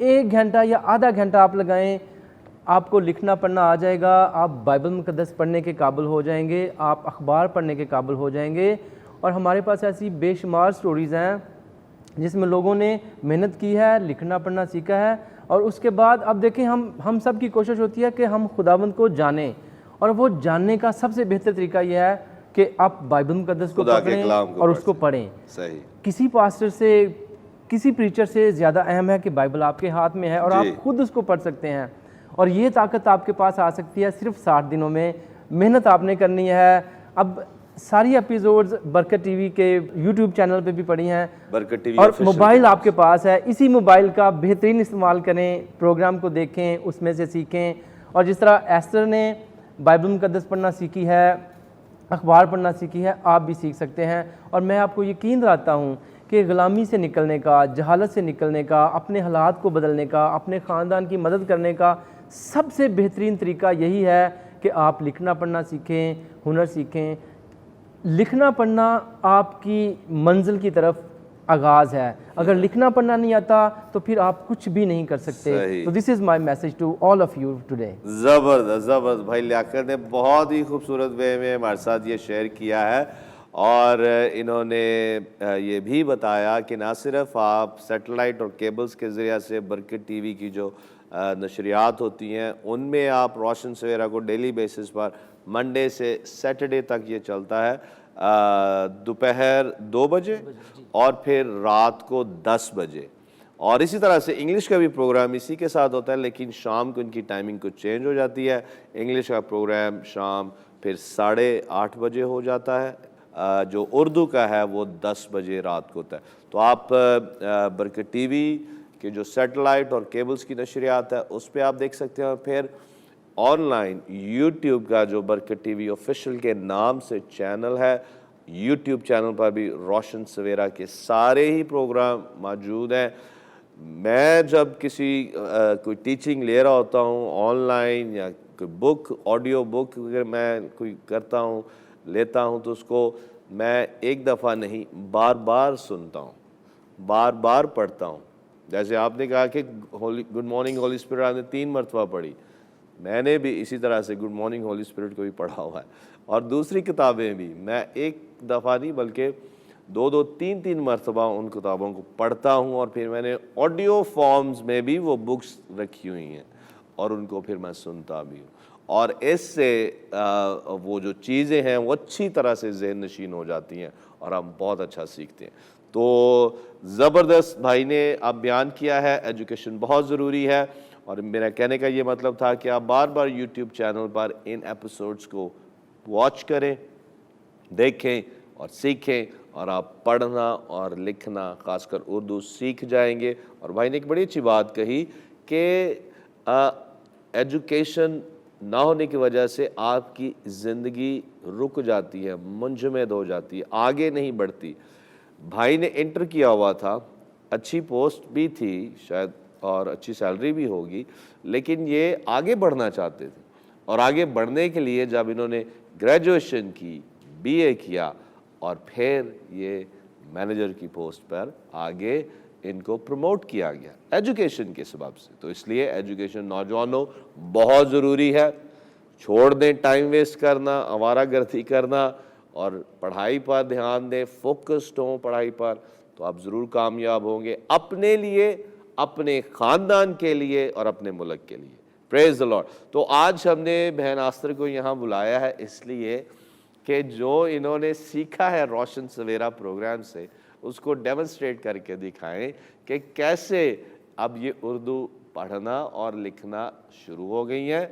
1 گھنٹہ یا آدھا گھنٹہ آپ لگائیں, آپ کو لکھنا پڑھنا آ جائے گا. آپ بائبل مقدس پڑھنے کے قابل ہو جائیں گے, آپ اخبار پڑھنے کے قابل ہو جائیں گے. اور ہمارے پاس ایسی بے شمار سٹوریز ہیں جس میں لوگوں نے محنت کی ہے, لکھنا پڑھنا سیکھا ہے. اور اس کے بعد اب دیکھیں ہم سب کی کوشش ہوتی ہے کہ ہم خداوند کو جانیں, اور وہ جاننے کا سب سے بہتر طریقہ یہ ہے کہ آپ بائبل مقدس کو پڑھیں اور اس کو پڑھیں. کسی پاسٹر سے, کسی پریچر سے زیادہ اہم ہے کہ بائبل آپ کے ہاتھ میں ہے اور آپ خود اس کو پڑھ سکتے ہیں. اور یہ طاقت آپ کے پاس آ سکتی ہے صرف 60 دنوں میں. محنت آپ نے کرنی ہے. اب ساری ایپیزوڈز برکت ٹی وی کے یوٹیوب چینل پہ بھی پڑی ہیں, برکت ٹی وی اور موبائل آپ کے پاس ہے. اسی موبائل کا بہترین استعمال کریں, پروگرام کو دیکھیں, اس میں سے سیکھیں. اور جس طرح ایسٹر نے بائبل مقدس پڑھنا سیکھی ہے, اخبار پڑھنا سیکھی ہے, آپ بھی سیکھ سکتے ہیں. اور میں آپ کو یقین دلاتا ہوں کہ غلامی سے نکلنے کا, جہالت سے نکلنے کا, اپنے حالات کو بدلنے کا, اپنے خاندان کی مدد کرنے کا سب سے بہترین طریقہ یہی ہے کہ آپ لکھنا پڑھنا سیکھیں, ہنر سیکھیں. لکھنا پڑھنا آپ کی منزل کی طرف آغاز ہے. اگر لکھنا پڑھنا نہیں آتا تو پھر آپ کچھ بھی نہیں کر سکتے. تو this is my message to all of you today. زبردست زبردست. بھائی لیاقت نے بہت ہی خوبصورت وے میں ہمارے ساتھ یہ شیئر کیا ہے, اور انہوں نے یہ بھی بتایا کہ نہ صرف آپ سیٹلائٹ اور کیبلز کے ذریعہ سے برکت ٹی وی کی جو نشریات ہوتی ہیں ان میں آپ روشن سویرا کو ڈیلی بیسس پر منڈے سے سیٹرڈے تک یہ چلتا ہے, دوپہر 2 بجے اور پھر رات کو 10 بجے. اور اسی طرح سے انگلش کا بھی پروگرام اسی کے ساتھ ہوتا ہے, لیکن شام کو ان کی ٹائمنگ کچھ چینج ہو جاتی ہے. انگلش کا پروگرام شام پھر 8:30 بجے ہو جاتا ہے, جو اردو کا ہے وہ 10 بجے رات کو ہوتا ہے. تو آپ برکت ٹی وی کہ جو سیٹلائٹ اور کیبلز کی نشریات ہے اس پہ آپ دیکھ سکتے ہیں. اور پھر آن لائن یوٹیوب کا جو برکت ٹی وی آفیشیل کے نام سے چینل ہے, یوٹیوب چینل پر بھی روشن سویرا کے سارے ہی پروگرام موجود ہیں. میں جب کوئی ٹیچنگ لے رہا ہوتا ہوں آن لائن یا کوئی بک, آڈیو بک اگر میں کوئی کرتا ہوں لیتا ہوں تو اس کو میں ایک دفعہ نہیں بار بار سنتا ہوں, بار بار پڑھتا ہوں. جیسے آپ نے کہا کہ گڈ مارننگ ہولی اسپرٹ آپ نے 3 مرتبہ پڑھی, میں نے بھی اسی طرح سے گڈ مارننگ ہولی اسپرٹ کو بھی پڑھا ہوا ہے. اور دوسری کتابیں بھی میں ایک دفعہ نہیں بلکہ 2 3 مرتبہ ان کتابوں کو پڑھتا ہوں, اور پھر میں نے آڈیو فارمز میں بھی وہ بکس رکھی ہوئی ہیں اور ان کو پھر میں سنتا بھی ہوں. اور اس سے وہ جو چیزیں ہیں وہ اچھی طرح سے ذہن نشین ہو جاتی ہیں اور ہم بہت اچھا سیکھتے ہیں. تو زبردست بھائی نے اب بیان کیا ہے, ایجوکیشن بہت ضروری ہے. اور میرا کہنے کا یہ مطلب تھا کہ آپ بار بار یوٹیوب چینل پر ان ایپیسوڈز کو واچ کریں, دیکھیں اور سیکھیں, اور آپ پڑھنا اور لکھنا خاص کر اردو سیکھ جائیں گے. اور بھائی نے ایک بڑی اچھی بات کہی کہ ایجوکیشن نہ ہونے کی وجہ سے آپ کی زندگی رک جاتی ہے, منجمد ہو جاتی ہے, آگے نہیں بڑھتی. بھائی نے انٹر کیا ہوا تھا, اچھی پوسٹ بھی تھی شاید اور اچھی سیلری بھی ہوگی, لیکن یہ آگے بڑھنا چاہتے تھے. اور آگے بڑھنے کے لیے جب انہوں نے گریجویشن کی, BA کیا, اور پھر یہ مینیجر کی پوسٹ پر آگے ان کو پروموٹ کیا گیا ایجوکیشن کے سبب سے. تو اس لیے ایجوکیشن نوجوانوں بہت ضروری ہے. چھوڑ دیں ٹائم ویسٹ کرنا, آوارہ گردی کرنا, اور پڑھائی پر دھیان دیں, فوکسڈ ہوں پڑھائی پر, تو آپ ضرور کامیاب ہوں گے اپنے لیے, اپنے خاندان کے لیے اور اپنے ملک کے لیے. پریز دی لارڈ. تو آج ہم نے بہن آستر کو یہاں بلایا ہے اس لیے کہ جو انہوں نے سیکھا ہے روشن سویرا پروگرام سے اس کو ڈیمونسٹریٹ کر کے دکھائیں کہ کیسے اب یہ اردو پڑھنا اور لکھنا شروع ہو گئی ہیں.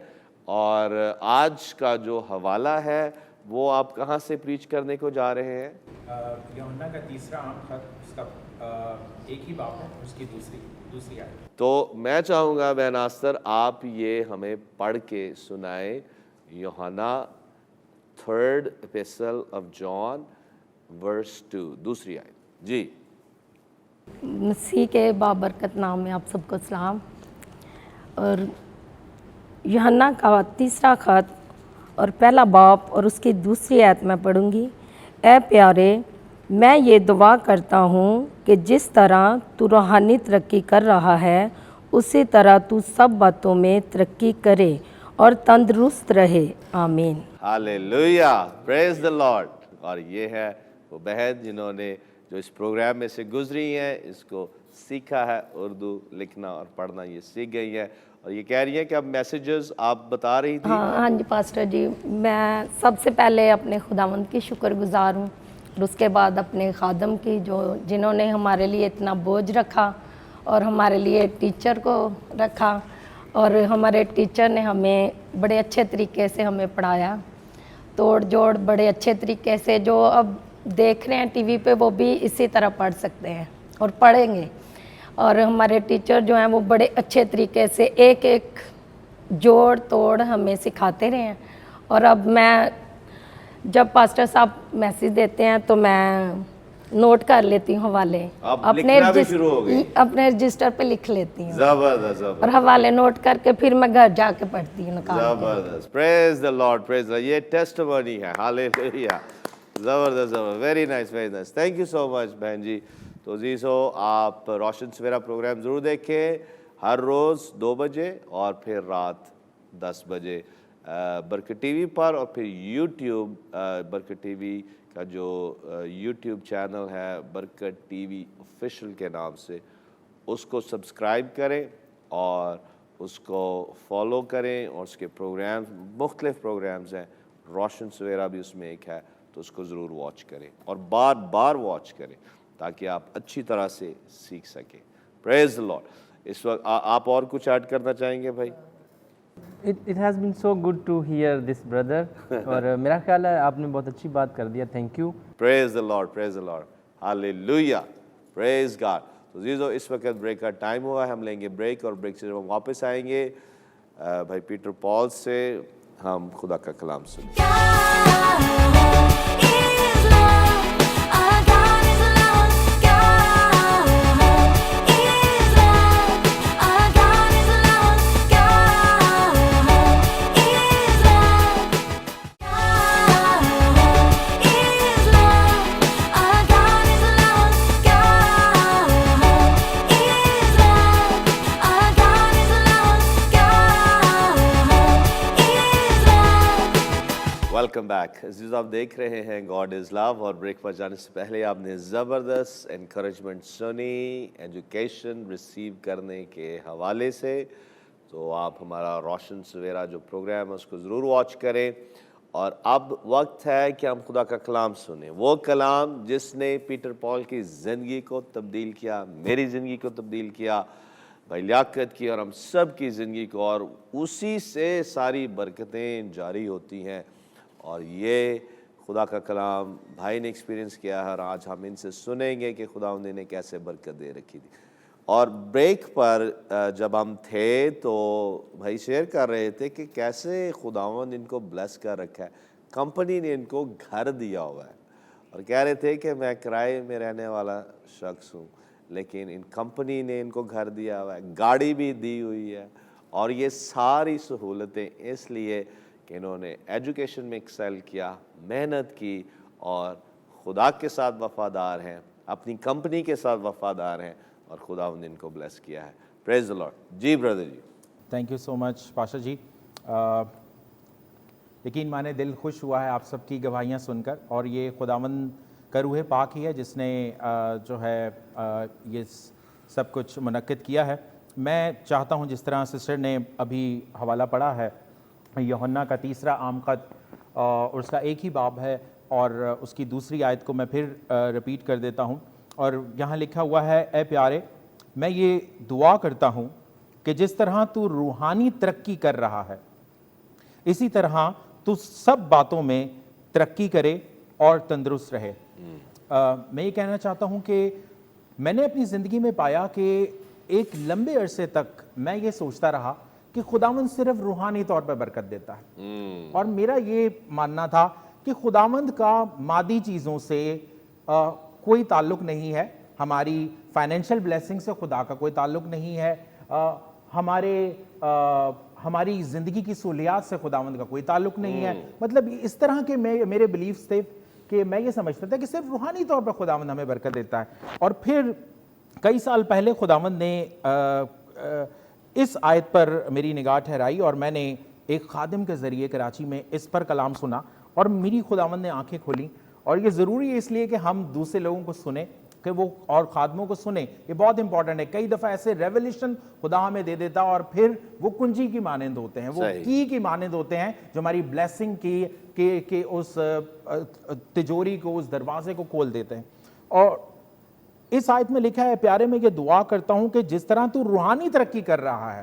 اور آج کا جو حوالہ ہے وہ آپ کہاں سے پریچ کرنے کو جا رہے ہیں؟ یوحنا کا تیسرا عام خط, اس کا ایک ہی باب ہے, اس کی دوسری آیت. تو میں چاہوں گا بہن آستر آپ یہ ہمیں پڑھ کے سنائیں. یوحنا 3rd epistle of John verse 2, دوسری آیت. جی. مسیح کے بابرکت نام میں آپ سب کو سلام. اور یوحنا کا تیسرا خط اور پہلا باب اور اس کی دوسری آیت میں پڑھوں گی. اے پیارے, میں یہ دعا کرتا ہوں کہ جس طرح تو روحانی ترقی کر رہا ہے اسی طرح تو سب باتوں میں ترقی کرے اور تندرست رہے. آمین. ہاللیلویہ, پریز دی لارڈ. اور یہ ہے وہ بہن جنہوں نے جو اس پروگرام میں سے گزری ہیں, اس کو سیکھا ہے, اردو لکھنا اور پڑھنا یہ سیکھ گئی ہیں, اور یہ کہہ رہی ہیں کہ اب میسیجز آپ بتا رہی تھی. ہاں جی پاسٹر جی, میں سب سے پہلے اپنے خداوند کی شکر گزار ہوں, اور اس کے بعد اپنے خادم کی جنہوں نے ہمارے لیے اتنا بوجھ رکھا اور ہمارے لیے ٹیچر کو رکھا, اور ہمارے ٹیچر نے ہمیں بڑے اچھے طریقے سے ہمیں پڑھایا, توڑ جوڑ بڑے اچھے طریقے سے. جو اب دیکھ رہے ہیں ٹی وی پہ وہ بھی اسی طرح پڑھ سکتے ہیں اور پڑھیں گے. اور ہمارے ٹیچر جو ہیں وہ بڑے اچھے طریقے سے ایک ایک جوڑ توڑ ہمیں سکھاتے رہے ہیں. اور اب میں جب پاسٹر صاحب میسیج دیتے ہیں تو میں نوٹ کر لیتی ہوں حوالے, اپنے رجسٹر پہ لکھ لیتی ہوں. زبردست. اور حوالے نوٹ کر کے پھر میں گھر جا کے پڑھتی ہوں. زبردست. Praise the lord, praise. یہ ٹیسٹمونی ہے. ہاللیلویہ. زبردست, زبردست. Very nice, very nice. Thank you so much بہن جی. تو عزیزو, آپ روشن سویرا پروگرام ضرور دیکھیں ہر روز 2 بجے اور پھر رات 10 بجے برکت ٹی وی پر, اور پھر یوٹیوب, برکت ٹی وی کا جو یوٹیوب چینل ہے برکت ٹی وی آفیشیل کے نام سے, اس کو سبسکرائب کریں اور اس کو فالو کریں, اور اس کے پروگرامز, مختلف پروگرامز ہیں, روشن سویرا بھی اس میں ایک ہے, تو اس کو ضرور واچ کریں اور بار بار واچ کریں تاکہ آپ اچھی طرح سے سیکھ سکیں. پریز دی لارڈ. اس وقت آپ اور کچھ ایڈ کرنا چاہیں گے بھائی؟ It has been so good to hear this brother. اور میرا خیال ہے آپ نے بہت اچھی بات کر دیا. Thank you. Praise the lord, praise the lord. ہاللیلویہ, پریز گاڈ. تو عزیزو, اس وقت بریک کا ٹائم ہوا ہے, ہم لیں گے بریک, اور بریک سے جب ہم واپس آئیں گے بھائی پیٹر پال سے ہم خدا کا کلام سنیں. Welcome back. عزیز, آپ دیکھ رہے ہیں گاڈ از لو, اور بریک پر جانے سے پہلے آپ نے زبردست انکریجمنٹ سنی ایجوکیشن ریسیو کرنے کے حوالے سے. تو آپ ہمارا روشن سویرا جو پروگرام ہے اس کو ضرور واچ کریں. اور اب وقت ہے کہ ہم خدا کا کلام سنیں, وہ کلام جس نے پیٹر پال کی زندگی کو تبدیل کیا, میری زندگی کو تبدیل کیا, بھائی لیاقت کی اور ہم سب کی زندگی کو, اور اسی سے ساری برکتیں جاری ہوتی ہیں. اور یہ خدا کا کلام بھائی نے ایکسپیرینس کیا ہے, اور آج ہم ان سے سنیں گے کہ خدا نے کیسے برکت دے رکھی تھی. اور بریک پر جب ہم تھے تو بھائی شیئر کر رہے تھے کہ کیسے خداوند ان کو بلیس کر رکھا ہے. کمپنی نے ان کو گھر دیا ہوا ہے, اور کہہ رہے تھے کہ میں کرائے میں رہنے والا شخص ہوں, لیکن ان کمپنی نے ان کو گھر دیا ہوا ہے, گاڑی بھی دی ہوئی ہے, اور یہ ساری سہولتیں اس لیے کہ انہوں نے ایجوکیشن میں ایکسیل کیا, محنت کی, اور خدا کے ساتھ وفادار ہیں, اپنی کمپنی کے ساتھ وفادار ہیں, اور خداوند نے ان کو بلیس کیا ہے. Praise the lord. جی بردر جی. Thank you so much Pasha ji. یقین مانے دل خوش ہوا ہے آپ سب کی گواہیاں سن کر, اور یہ خداوند کا روح پاک ہی ہے جس نے جو ہے یہ سب کچھ منعقد کیا ہے. میں چاہتا ہوں جس طرح سسٹر نے ابھی حوالہ پڑھا ہے یوحنا کا 3 عام خط, اور اس کا ایک ہی باب ہے, اور اس کی دوسری آیت کو میں پھر رپیٹ کر دیتا ہوں. اور یہاں لکھا ہوا ہے, اے پیارے میں یہ دعا کرتا ہوں کہ جس طرح تو روحانی ترقی کر رہا ہے اسی طرح تو سب باتوں میں ترقی کرے اور تندرست رہے. میں یہ کہنا چاہتا ہوں کہ میں نے اپنی زندگی میں پایا کہ ایک لمبے عرصے تک میں یہ سوچتا رہا کہ خداوند صرف روحانی طور پر برکت دیتا ہے, اور میرا یہ ماننا تھا کہ خداوند کا مادی چیزوں سے کوئی تعلق نہیں ہے, ہماری فائنینشیل بلیسنگ سے خدا کا کوئی تعلق نہیں ہے, ہماری زندگی کی سہولیات سے خداوند کا کوئی تعلق نہیں ہے. مطلب اس طرح کے میرے بلیفز تھے کہ میں یہ سمجھتا تھا کہ صرف روحانی طور پر خداوند ہمیں برکت دیتا ہے. اور پھر کئی سال پہلے خداوند نے اس آیت پر میری نگاہ ٹھہرائی, اور میں نے ایک خادم کے ذریعے کراچی میں اس پر کلام سنا, اور میری خداوند نے آنکھیں کھولیں. اور یہ ضروری ہے اس لیے کہ ہم دوسرے لوگوں کو سنیں, کہ وہ اور خادموں کو سنیں, یہ بہت امپورٹنٹ ہے. کئی دفعہ ایسے ریولیشن خدا ہمیں دے دیتا اور پھر وہ کنجی کی مانند ہوتے ہیں, وہ کی مانند ہوتے ہیں جو ہماری بلیسنگ کی اس تجوری کو, اس دروازے کو کھول دیتے ہیں. اور اس آیت میں لکھا ہے, پیارے میں یہ دعا کرتا ہوں کہ جس طرح تو روحانی ترقی کر رہا ہے.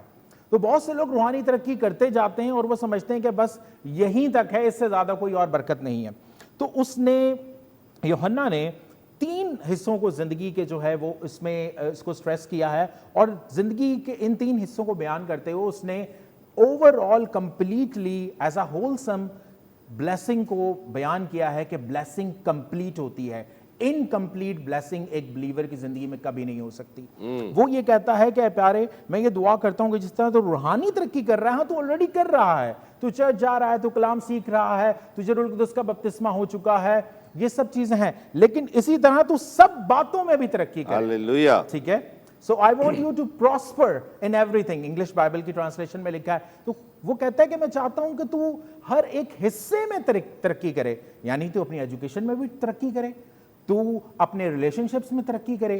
تو بہت سے لوگ روحانی ترقی کرتے جاتے ہیں اور وہ سمجھتے ہیں کہ بس یہیں تک ہے, اس سے زیادہ کوئی اور برکت نہیں ہے. تو اس نے یوحنا نے 3 حصوں کو زندگی کے جو ہے وہ اس میں اس کو سٹریس کیا ہے, اور زندگی کے ان 3 حصوں کو بیان کرتے ہوئے اس نے over all completely as a wholesome blessing کو بیان کیا ہے کہ بلیسنگ کمپلیٹ ہوتی ہے. انکمپلیٹ بلیسنگ ایک بلیور کی زندگی میں کبھی نہیں ہو سکتی. وہ یہ کہتا ہے کہ اے پیارے میں یہ دعا کرتا ہوں کہ جس طرح تو روحانی ترقی کر رہا ہے, تو آلریڈی کر رہا ہے, تو چرچ جا رہا ہے, تو کلام سیکھ رہا ہے, تجھے روح القدس کا بپتسمہ ہو چکا ہے, یہ سب چیزیں ہیں, لیکن اسی طرح تو سب باتوں میں بھی ترقی کرے. ہاللیلویہ. ٹھیک ہے. So I want you to prosper in everything. English Bible کی ٹرانسلیشن میں لکھا ہے. تو وہ کہتا ہے کہ میں چاہتا ہوں کہ تو ہر ایک حصے میں ترقی کرے, یعنی تو اپنی ایجوکیشن میں بھی ترقی کرے, تو اپنے ریلیشن شپس میں ترقی کرے,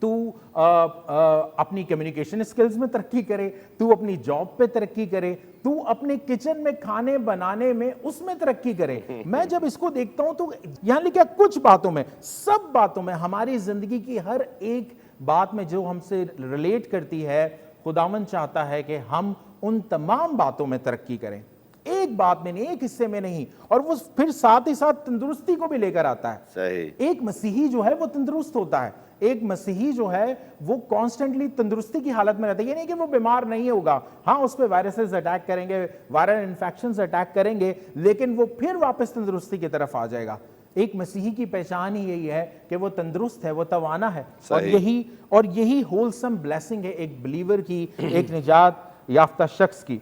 تو اپنی کمیونیکیشن اسکلز میں ترقی کرے, تو اپنی جاب پہ ترقی کرے, تو اپنے کچن میں کھانے بنانے میں اس میں ترقی کرے. میں جب اس کو دیکھتا ہوں تو یہاں لکھا کچھ باتوں میں, سب باتوں میں, ہماری زندگی کی ہر ایک بات میں جو ہم سے ریلیٹ کرتی ہے, خداوند چاہتا ہے کہ ہم ان تمام باتوں میں ترقی کریں, ایک بات میں نہیں, ایک حصے میں نہیں. اور وہ پھر ساتھ ہی ساتھ تندرستی کو بھی لے کر آتا ہے. صحیح. ایک مسیحی جو ہے وہ تندرست ہوتا ہے, ایک مسیحی جو ہے وہ کانسٹنٹلی تندرستی کی حالت میں رہتا ہے. یہ نہیں کہ وہ بیمار نہیں ہوگا, ہاں اس پہ وائرسز اٹیک کریں گے, وائرل انفیکشنز اٹیک کریں گے, لیکن وہ پھر واپس تندرستی کی طرف آ جائے گا. ایک مسیحی کی پہچان ہی یہی ہے کہ وہ تندرست ہے, وہ توانا ہے, اور یہی ہولسم بلیسنگ ہے ایک بلیور کی, ایک نجات یافتہ شخص کی.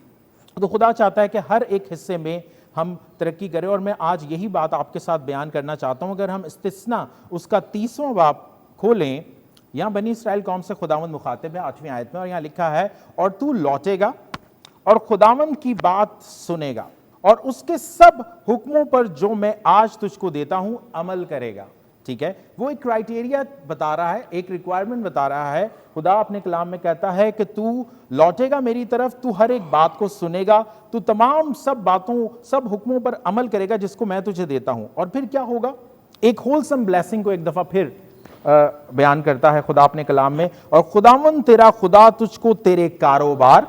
تو خدا چاہتا ہے کہ ہر ایک حصے میں ہم ترقی کریں. اور میں آج یہی بات آپ کے ساتھ بیان کرنا چاہتا ہوں. اگر ہم استثنا اس کا 30واں باب کھولیں, یہاں بنی اسرائیل قوم سے خداوند مخاطب ہے 8ویں آیت میں, اور یہاں لکھا ہے, اور تو لوٹے گا اور خداوند کی بات سنے گا اور اس کے سب حکموں پر جو میں آج تجھ کو دیتا ہوں عمل کرے گا. ٹھیک ہے. وہ ایک کرائٹیریا بتا رہا ہے, ایک ریکوائرمنٹ بتا رہا ہے. خدا اپنے کلام میں کہتا ہے کہ تو لوٹے گا میری طرف, تو ہر ایک بات کو سنے گا, تو تمام سب باتوں, سب حکموں پر عمل کرے گا جس کو میں تجھے دیتا ہوں. اور پھر کیا ہوگا؟ ایک ہولسم بلیسنگ کو ایک دفعہ پھر بیان کرتا ہے خدا اپنے کلام میں, اور خداوند تیرا خدا تجھ کو تیرے کاروبار,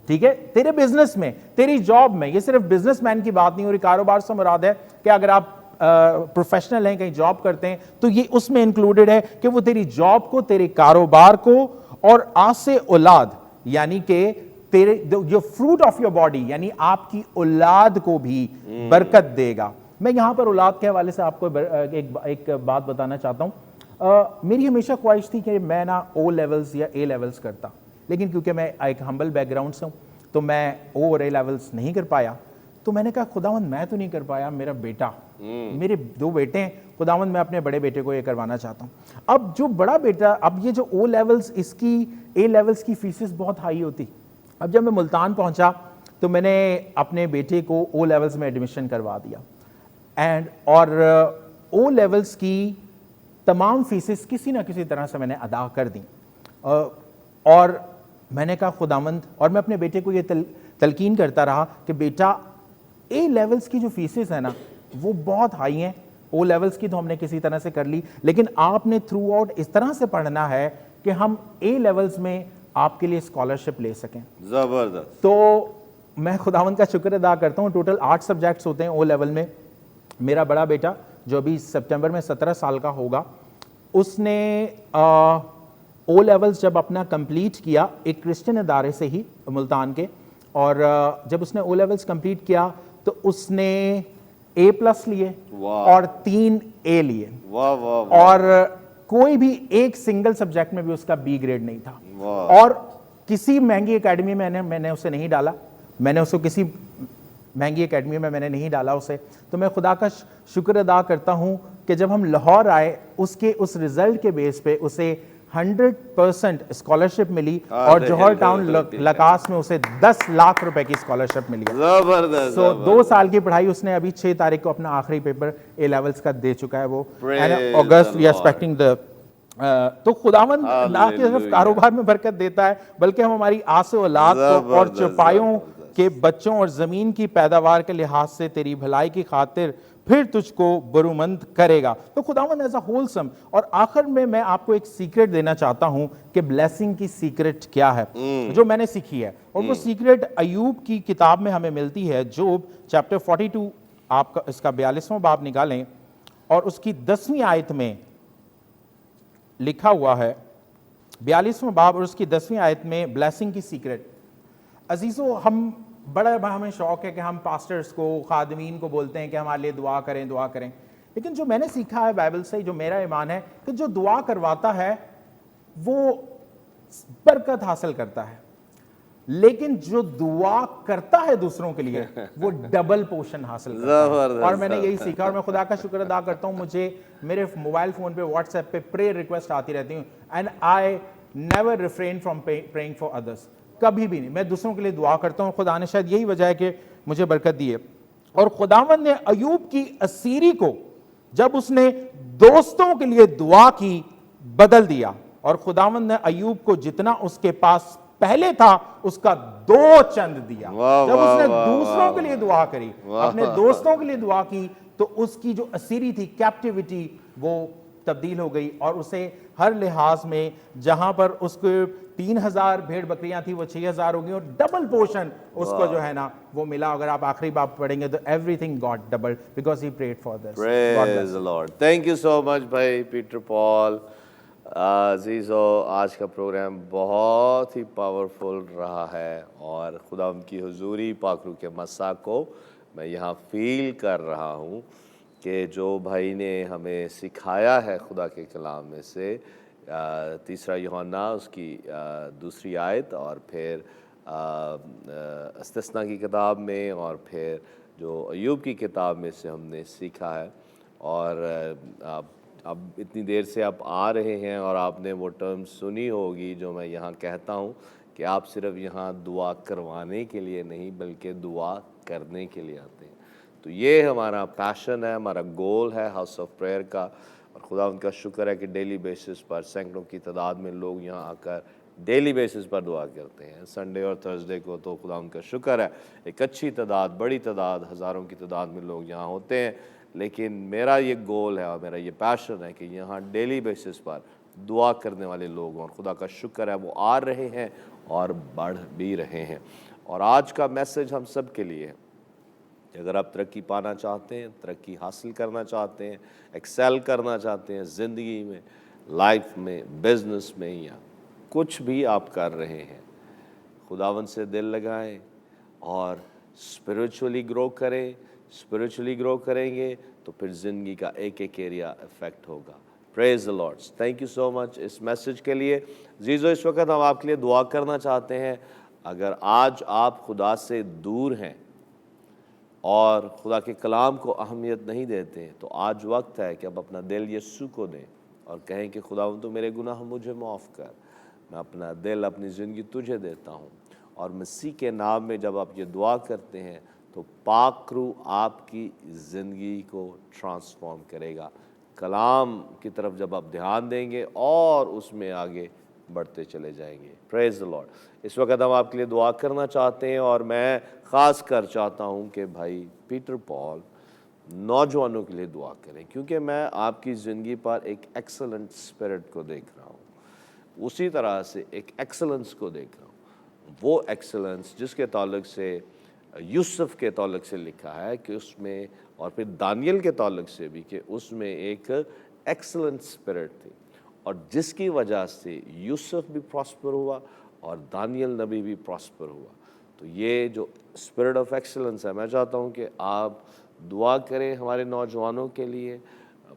ٹھیک ہے, تیرے بزنس میں, تیری جاب میں, یہ صرف بزنس مین کی بات نہیں ہو رہی, کاروبار سے مراد ہے کہ اگر آپ پروفیشنل ہیں, کہیں جاب کرتے ہیں, تو یہ اس میں انکلوڈڈ ہے کہ وہ تیری جاب کو, تیرے کاروبار کو, اور آسے اولاد یعنی کہ تیرے جو فروٹ آف یور باڈی یعنی آپ کی اولاد کو بھی برکت دے گا. میں یہاں پر اولاد کے حوالے سے آپ کو ایک بات بتانا چاہتا ہوں. میری ہمیشہ خواہش تھی کہ میں نا او لیولز یا اے لیولز کرتا, لیکن کیونکہ میں ایک ہمبل بیک گراؤنڈ سے ہوں, تو میں اوور اے لیولز نہیں کر پایا. تو میں نے کہا خداوند میں تو نہیں کر پایا, میرا بیٹا, میرے 2 بیٹے ہیں, خداوند میں اپنے بڑے بیٹے کو یہ کروانا چاہتا ہوں. اب جو بڑا بیٹا, اب یہ جو او لیولز, اس کی اے لیولز کی فیسز بہت ہائی ہوتی. اب جب میں ملتان پہنچا تو میں نے اپنے بیٹے کو او لیولز میں ایڈمیشن کروا دیا, اور او لیولز کی تمام فیسز کسی نہ کسی طرح سے میں نے ادا کر دیں. اور میں نے کہا خداوند, اور میں اپنے بیٹے کو یہ تلقین کرتا رہا کہ بیٹا اے لیولز کی جو فیسز ہیں نا وہ بہت ہائی ہیں, او لیولز کی تو ہم نے کسی طرح سے کر لی, لیکن آپ نے تھرو آؤٹ اس طرح سے پڑھنا ہے کہ ہم اے لیولز میں آپ کے لیے اسکالرشپ لے سکیں. زبردست. تو میں خداوند کا شکر ادا کرتا ہوں. ٹوٹل 8 سبجیکٹس ہوتے ہیں او لیول میں. میرا بڑا بیٹا جو ابھی سپٹمبر میں 17 سال کا ہوگا, اس نے او لیولز جب اپنا کمپلیٹ کیا ایک کرسچن ادارے سے ہی ملتان کے, اور جب اس نے او لیولز کمپلیٹ کیا تو اس نے A+ لیے اور 3 A لیے, اور کوئی بھی ایک سنگل سبجیکٹ میں بھی اس کا B گریڈ نہیں تھا. اور کسی مہنگی اکیڈمی میں نے اسے نہیں ڈالا, میں نے اس کو کسی مہنگی اکیڈمی میں نے نہیں ڈالا اسے. تو میں خدا کا شکر ادا کرتا ہوں کہ جب ہم لاہور آئے اس رزلٹ کے بیس پہ اسے 100% اسکالرشپ ملی, اور جوہر ٹاؤن لکاس میں اسے 10 لاکھ روپے کی اسکالرشپ ملی. زبردست. 2 سال کی پڑھائی اس نے ابھی 6 تاریخ کو اپنا آخری پیپر اے لیولز کا دے چکا ہے. وہ اگست وی آر ایکسپیکٹنگ تو خداوند نہ کہ صرف کاروبار میں برکت دیتا ہے بلکہ ہم ہماری آس و اولاد کو اور چوپایوں کے بچوں اور زمین کی پیداوار کے لحاظ سے تیری بھلائی کی خاطر پھر تجھ کو برومند کرے گا. تو خداوند ایز اے ہولسم. اور آخر میں آپ کو ایک سیکرٹ دینا چاہتا ہوں کہ بلیسنگ کی سیکرٹ کیا ہے جو میں نے سیکھی ہے, اور وہ سیکرٹ ایوب کی کتاب میں ہمیں ملتی ہے. جوب چیپٹر 42, آپ کا اس کا 42واں باب نکالیں اور اس کی 10ویں آیت میں لکھا ہوا ہے, 42واں باب اور اس کی 10ویں آیت میں بلیسنگ کی سیکرٹ. عزیزو, ہمیں شوق ہے کہ ہم پاسٹرز کو, خادمین کو بولتے ہیں کہ ہمارے لیے دعا کریں, لیکن جو میں نے سیکھا ہے بائبل سے, جو میرا ایمان ہے کہ جو دعا کرواتا ہے وہ برکت حاصل کرتا ہے, لیکن جو دعا کرتا ہے دوسروں کے لیے وہ ڈبل پورشن حاصل کرتا ہے. اور میں نے یہی سیکھا, اور میں خدا کا شکر ادا کرتا ہوں, مجھے میرے موبائل فون پہ واٹس ایپ پہ پریئر ریکویسٹ آتی رہتی ہوں, and I never refrain from praying for others. کبھی بھی نہیں, میں دوسروں کے لیے دعا کرتا ہوں. خدا نے شاید یہی وجہ ہے کہ مجھے برکت دی ہے. اور خداوند نے ایوب کی اسیری کو جب اس نے دوستوں کے لیے دعا کی بدل دیا, اور خداوند نے ایوب کو جتنا اس کے پاس پہلے تھا اس کا 2 چند دیا. جب اس نے دوسروں کے لیے دعا کری, اپنے دوستوں کے لیے دعا کی, تو اس کی جو اسیری تھی, کیپٹیوٹی, وہ تبدیل ہو گئی, اور اسے ہر لحاظ میں جہاں پر اس کو 3000 بھیڑ بکریاں تھی وہ 6000 ہو گئی, اور ڈبل پورشن اس کو جو ہے نا وہ ملا. اگر آپ آخری باب پڑھیں گے تو everything got double because he prayed for this. Praise the lord. Thank you so much بھائی پیٹر پال. عزیزو, آج کا پروگرام بہت ہی پاورفل رہا ہے, اور خدا ان کی حضوری پاک روح کے مسا کو میں یہاں فیل کر رہا ہوں کہ جو بھائی نے ہمیں سکھایا ہے خدا کے کلام میں سے, 3 یوحنا اس کی 2 آیت, اور پھر استثنا کی کتاب میں, اور پھر جو ایوب کی کتاب میں سے ہم نے سیکھا ہے. اور اب اتنی دیر سے آپ آ رہے ہیں اور آپ نے وہ ٹرم سنی ہوگی جو میں یہاں کہتا ہوں کہ آپ صرف یہاں دعا کروانے کے لیے نہیں بلکہ دعا کرنے کے لیے آتے ہیں. تو یہ ہمارا پیشن ہے, ہمارا گول ہے ہاؤس آف پریئر کا, اور خدا ان کا شکر ہے کہ ڈیلی بیسس پر سینکڑوں کی تعداد میں لوگ یہاں آ کر ڈیلی بیسس پر دعا کرتے ہیں. سنڈے اور تھرسڈے کو تو خدا ان کا شکر ہے ایک اچھی تعداد, بڑی تعداد, ہزاروں کی تعداد میں لوگ یہاں ہوتے ہیں. لیکن میرا یہ گول ہے اور میرا یہ پیشن ہے کہ یہاں ڈیلی بیسس پر دعا کرنے والے لوگ ہوں, اور خدا کا شکر ہے وہ آ رہے ہیں اور بڑھ بھی رہے ہیں. اور آج کا میسج ہم سب کے لیے ہے کہ اگر آپ ترقی پانا چاہتے ہیں, ترقی حاصل کرنا چاہتے ہیں, ایکسیل کرنا چاہتے ہیں زندگی میں, لائف میں, بزنس میں, یا کچھ بھی آپ کر رہے ہیں, خداوند سے دل لگائیں اور اسپریچولی گرو کریں. اسپریچولی گرو کریں گے تو پھر زندگی کا ایک ایریا افیکٹ ہوگا. Praise the lord. Thank you so much اس میسج کے لیے. عزیزو, اس وقت ہم آپ کے لیے دعا کرنا چاہتے ہیں. اگر آج آپ خدا سے دور ہیں اور خدا کے کلام کو اہمیت نہیں دیتے ہیں تو آج وقت ہے کہ اب اپنا دل یسوع کو دیں اور کہیں کہ خداوند تو میرے گناہ مجھے معاف کر، میں اپنا دل اپنی زندگی تجھے دیتا ہوں۔ اور مسیح کے نام میں جب آپ یہ دعا کرتے ہیں تو پاک روح آپ کی زندگی کو ٹرانسفارم کرے گا۔ کلام کی طرف جب آپ دھیان دیں گے اور اس میں آگے بڑھتے چلے جائیں گے۔ پریز دی لارڈ۔ اس وقت ہم آپ کے لیے دعا کرنا چاہتے ہیں اور میں خاص کر چاہتا ہوں کہ بھائی پیٹر پال نوجوانوں کے لیے دعا کریں، کیونکہ میں آپ کی زندگی پر ایک ایکسلنٹ اسپرٹ کو دیکھ رہا ہوں، اسی طرح سے ایک ایکسلنس کو دیکھ رہا ہوں، وہ ایکسلنس جس کے تعلق سے یوسف کے تعلق سے لکھا ہے کہ اس میں، اور پھر دانیل کے تعلق سے بھی کہ اس میں ایک ایکسلنٹ اسپرٹ تھی، اور جس کی وجہ سے یوسف بھی پراسپر ہوا اور دانیل نبی بھی پراسپر ہوا۔ تو یہ جو اسپرٹ آف ایکسلنس ہے، میں چاہتا ہوں کہ آپ دعا کریں ہمارے نوجوانوں کے لیے،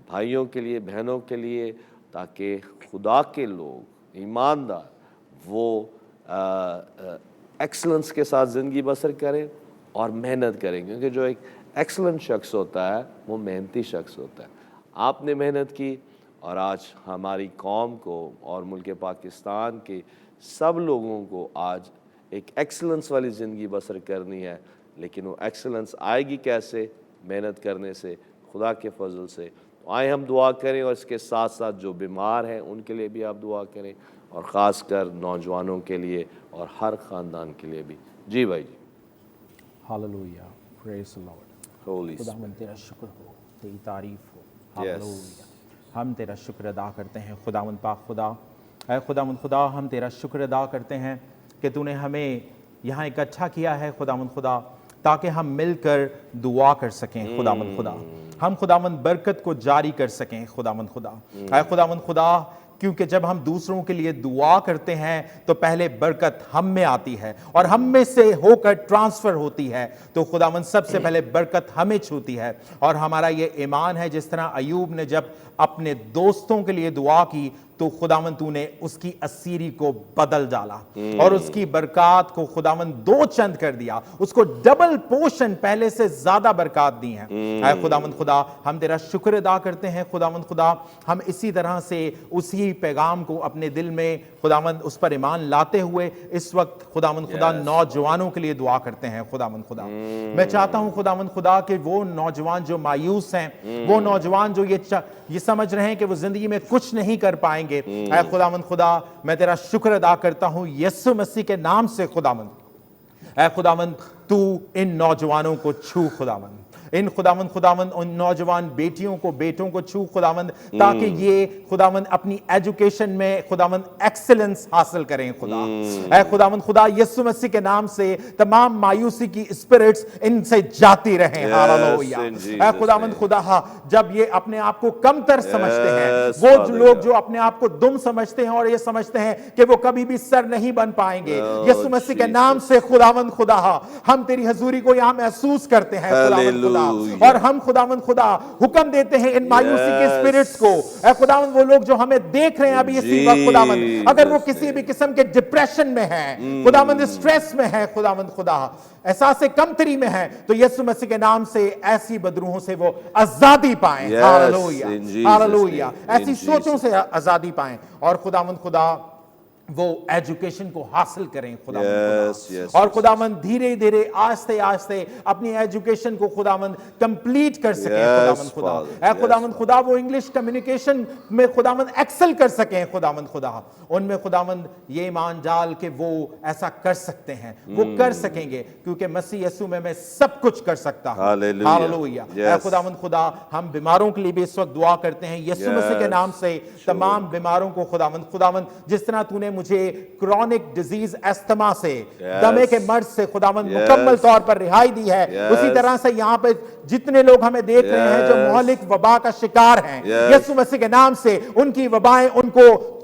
بھائیوں کے لیے، بہنوں کے لیے، تاکہ خدا کے لوگ ایماندار وہ ایکسلنس کے ساتھ زندگی بسر کریں اور محنت کریں، کیونکہ جو ایک ایکسلنٹ شخص ہوتا ہے وہ محنتی شخص ہوتا ہے۔ آپ نے محنت کی اور آج ہماری قوم کو اور ملک پاکستان کے سب لوگوں کو آج ایک ایکسلنس والی زندگی بسر کرنی ہے، لیکن وہ ایکسلنس آئے گی کیسے؟ محنت کرنے سے، خدا کے فضل سے۔ تو آئیں ہم دعا کریں، اور اس کے ساتھ ساتھ جو بیمار ہیں ان کے لیے بھی آپ دعا کریں، اور خاص کر نوجوانوں کے لیے اور ہر خاندان کے لیے بھی۔ جی بھائی جی۔ Hallelujah, praise the lord. Holi خداوند تیرا شکر ہو، تیری تعریف ہو، ہاللویا۔ ہم تیرا شکر ادا کرتے ہیں خداوند پاک خدا۔ اے خداوند خدا، ہم تیرا شکر ادا کرتے ہیں کہ تو نے ہمیں یہاں اکٹھا کیا ہے خداوند خدا، تاکہ ہم مل کر دعا کر سکیں خداوند خدا، ہم خداوند برکت کو جاری کر سکیں خداوند خدا۔ اے خداوند خدا، کیونکہ جب ہم دوسروں کے لیے دعا کرتے ہیں تو پہلے برکت ہم میں آتی ہے اور ہم میں سے ہو کر ٹرانسفر ہوتی ہے، تو خداوند سب سے پہلے برکت ہمیں چھوتی ہے۔ اور ہمارا یہ ایمان ہے، جس طرح ایوب نے جب اپنے دوستوں کے لیے دعا کی تو خداوند تو نے اس کی اسیری کو بدل ڈالا اور اس کی برکات کو خداوند دو چند کر دیا، اس کو ڈبل پورشن پہلے سے زیادہ برکات دی ہیں۔ اے خداوند خدا، ہم تیرا شکر ادا کرتے ہیں خداوند خدا۔ ہم اسی طرح سے اسی پیغام کو اپنے دل میں خداوند اس پر ایمان لاتے ہوئے اس وقت خداوند خدا نوجوانوں کے لیے دعا کرتے ہیں خداوند خدا۔ میں چاہتا ہوں خداوند خدا کہ وہ نوجوان جو مایوس ہیں، وہ نوجوان جو یہ سمجھ رہے ہیں کہ وہ زندگی میں کچھ نہیں کر پائیں گے، اے خداوند خدا میں تیرا شکر ادا کرتا ہوں یسوع مسیح کے نام سے خداوند۔ اے خداوند تو ان نوجوانوں کو چھو خداوند، ان خداوند ان نوجوان بیٹیوں کو، بیٹوں کو چھو خداوند، تاکہ یہ خداوند اپنی ایجوکیشن میں خداوند ایکسلنس حاصل کریں خدا۔ اے خداوند خدا، یسوع مسیح کے نام سے تمام مایوسی کی اسپرٹس ان سے جاتی رہیں۔ ہاللویا۔ اے خداوند خدا، جب یہ اپنے آپ کو کم تر سمجھتے ہیں، وہ لوگ جو اپنے آپ کو دم سمجھتے ہیں اور یہ سمجھتے ہیں کہ وہ کبھی بھی سر نہیں بن پائیں گے، یسوع مسیح کے نام سے خداوند خدا ہم تیری حضوری کو یہاں محسوس کرتے ہیں خداوند خدا، اور ہم خداوند خدا حکم دیتے ہیں ان مایوسی کے اسپرٹس کو۔ اے خداوند وہ لوگ جو ہمیں دیکھ رہے ہیں ابھی اسی وقت خداوند، اگر وہ کسی بھی قسم کے ڈپریشن میں ہیں خداوند، اسٹریس میں ہیں خداوند خدا، احساس کمتری میں ہیں، تو یسوع مسیح کے نام سے ایسی بدروحوں سے وہ آزادی پائیں۔ Hallelujah, hallelujah. ایسی سوچوں سے آزادی پائیں، اور خداوند خدا وہ ایجوکیشن کو حاصل کریں خداوند خدا، اور خداوند دھیرے دھیرے آہستہ آہستہ اپنی ایجوکیشن کو خداوند کمپلیٹ کر سکیں خداوند خدا۔ اے خداوند خدا، وہ انگلش کمیونیکیشن میں خداوند ایکسل کر سکیں خداوند خدا، ان میں خداوند یہ ایمان ڈال کہ وہ ایسا کر سکتے ہیں، وہ کر سکیں گے، کیونکہ مسیح یسوع میں سب کچھ کر سکتا ہوں۔ ہاللویا۔ اے خداوند خدا، ہم بیماروں کے لیے بھی اس وقت دعا کرتے ہیں یسوع مسیح کے نام سے، تمام بیماروں کو خداوند جس طرح تو نے مجھے کرونک ڈیزیز استھما سے، دمے کے مرض سے خداوند مکمل طور پر رہائی دی ہے، اسی طرح سے یہاں پہ جتنے لوگ ہمیں دیکھ رہے ہیں جو مہلک وبا کا شکار ہیں، یسوع مسیح کے نام سے ان کی وبائیں ان کو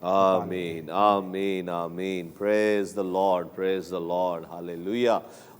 Amen, amen, amen. Praise the Lord, praise the Lord. Hallelujah.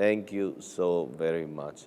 Thank you so very much.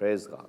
Praise God.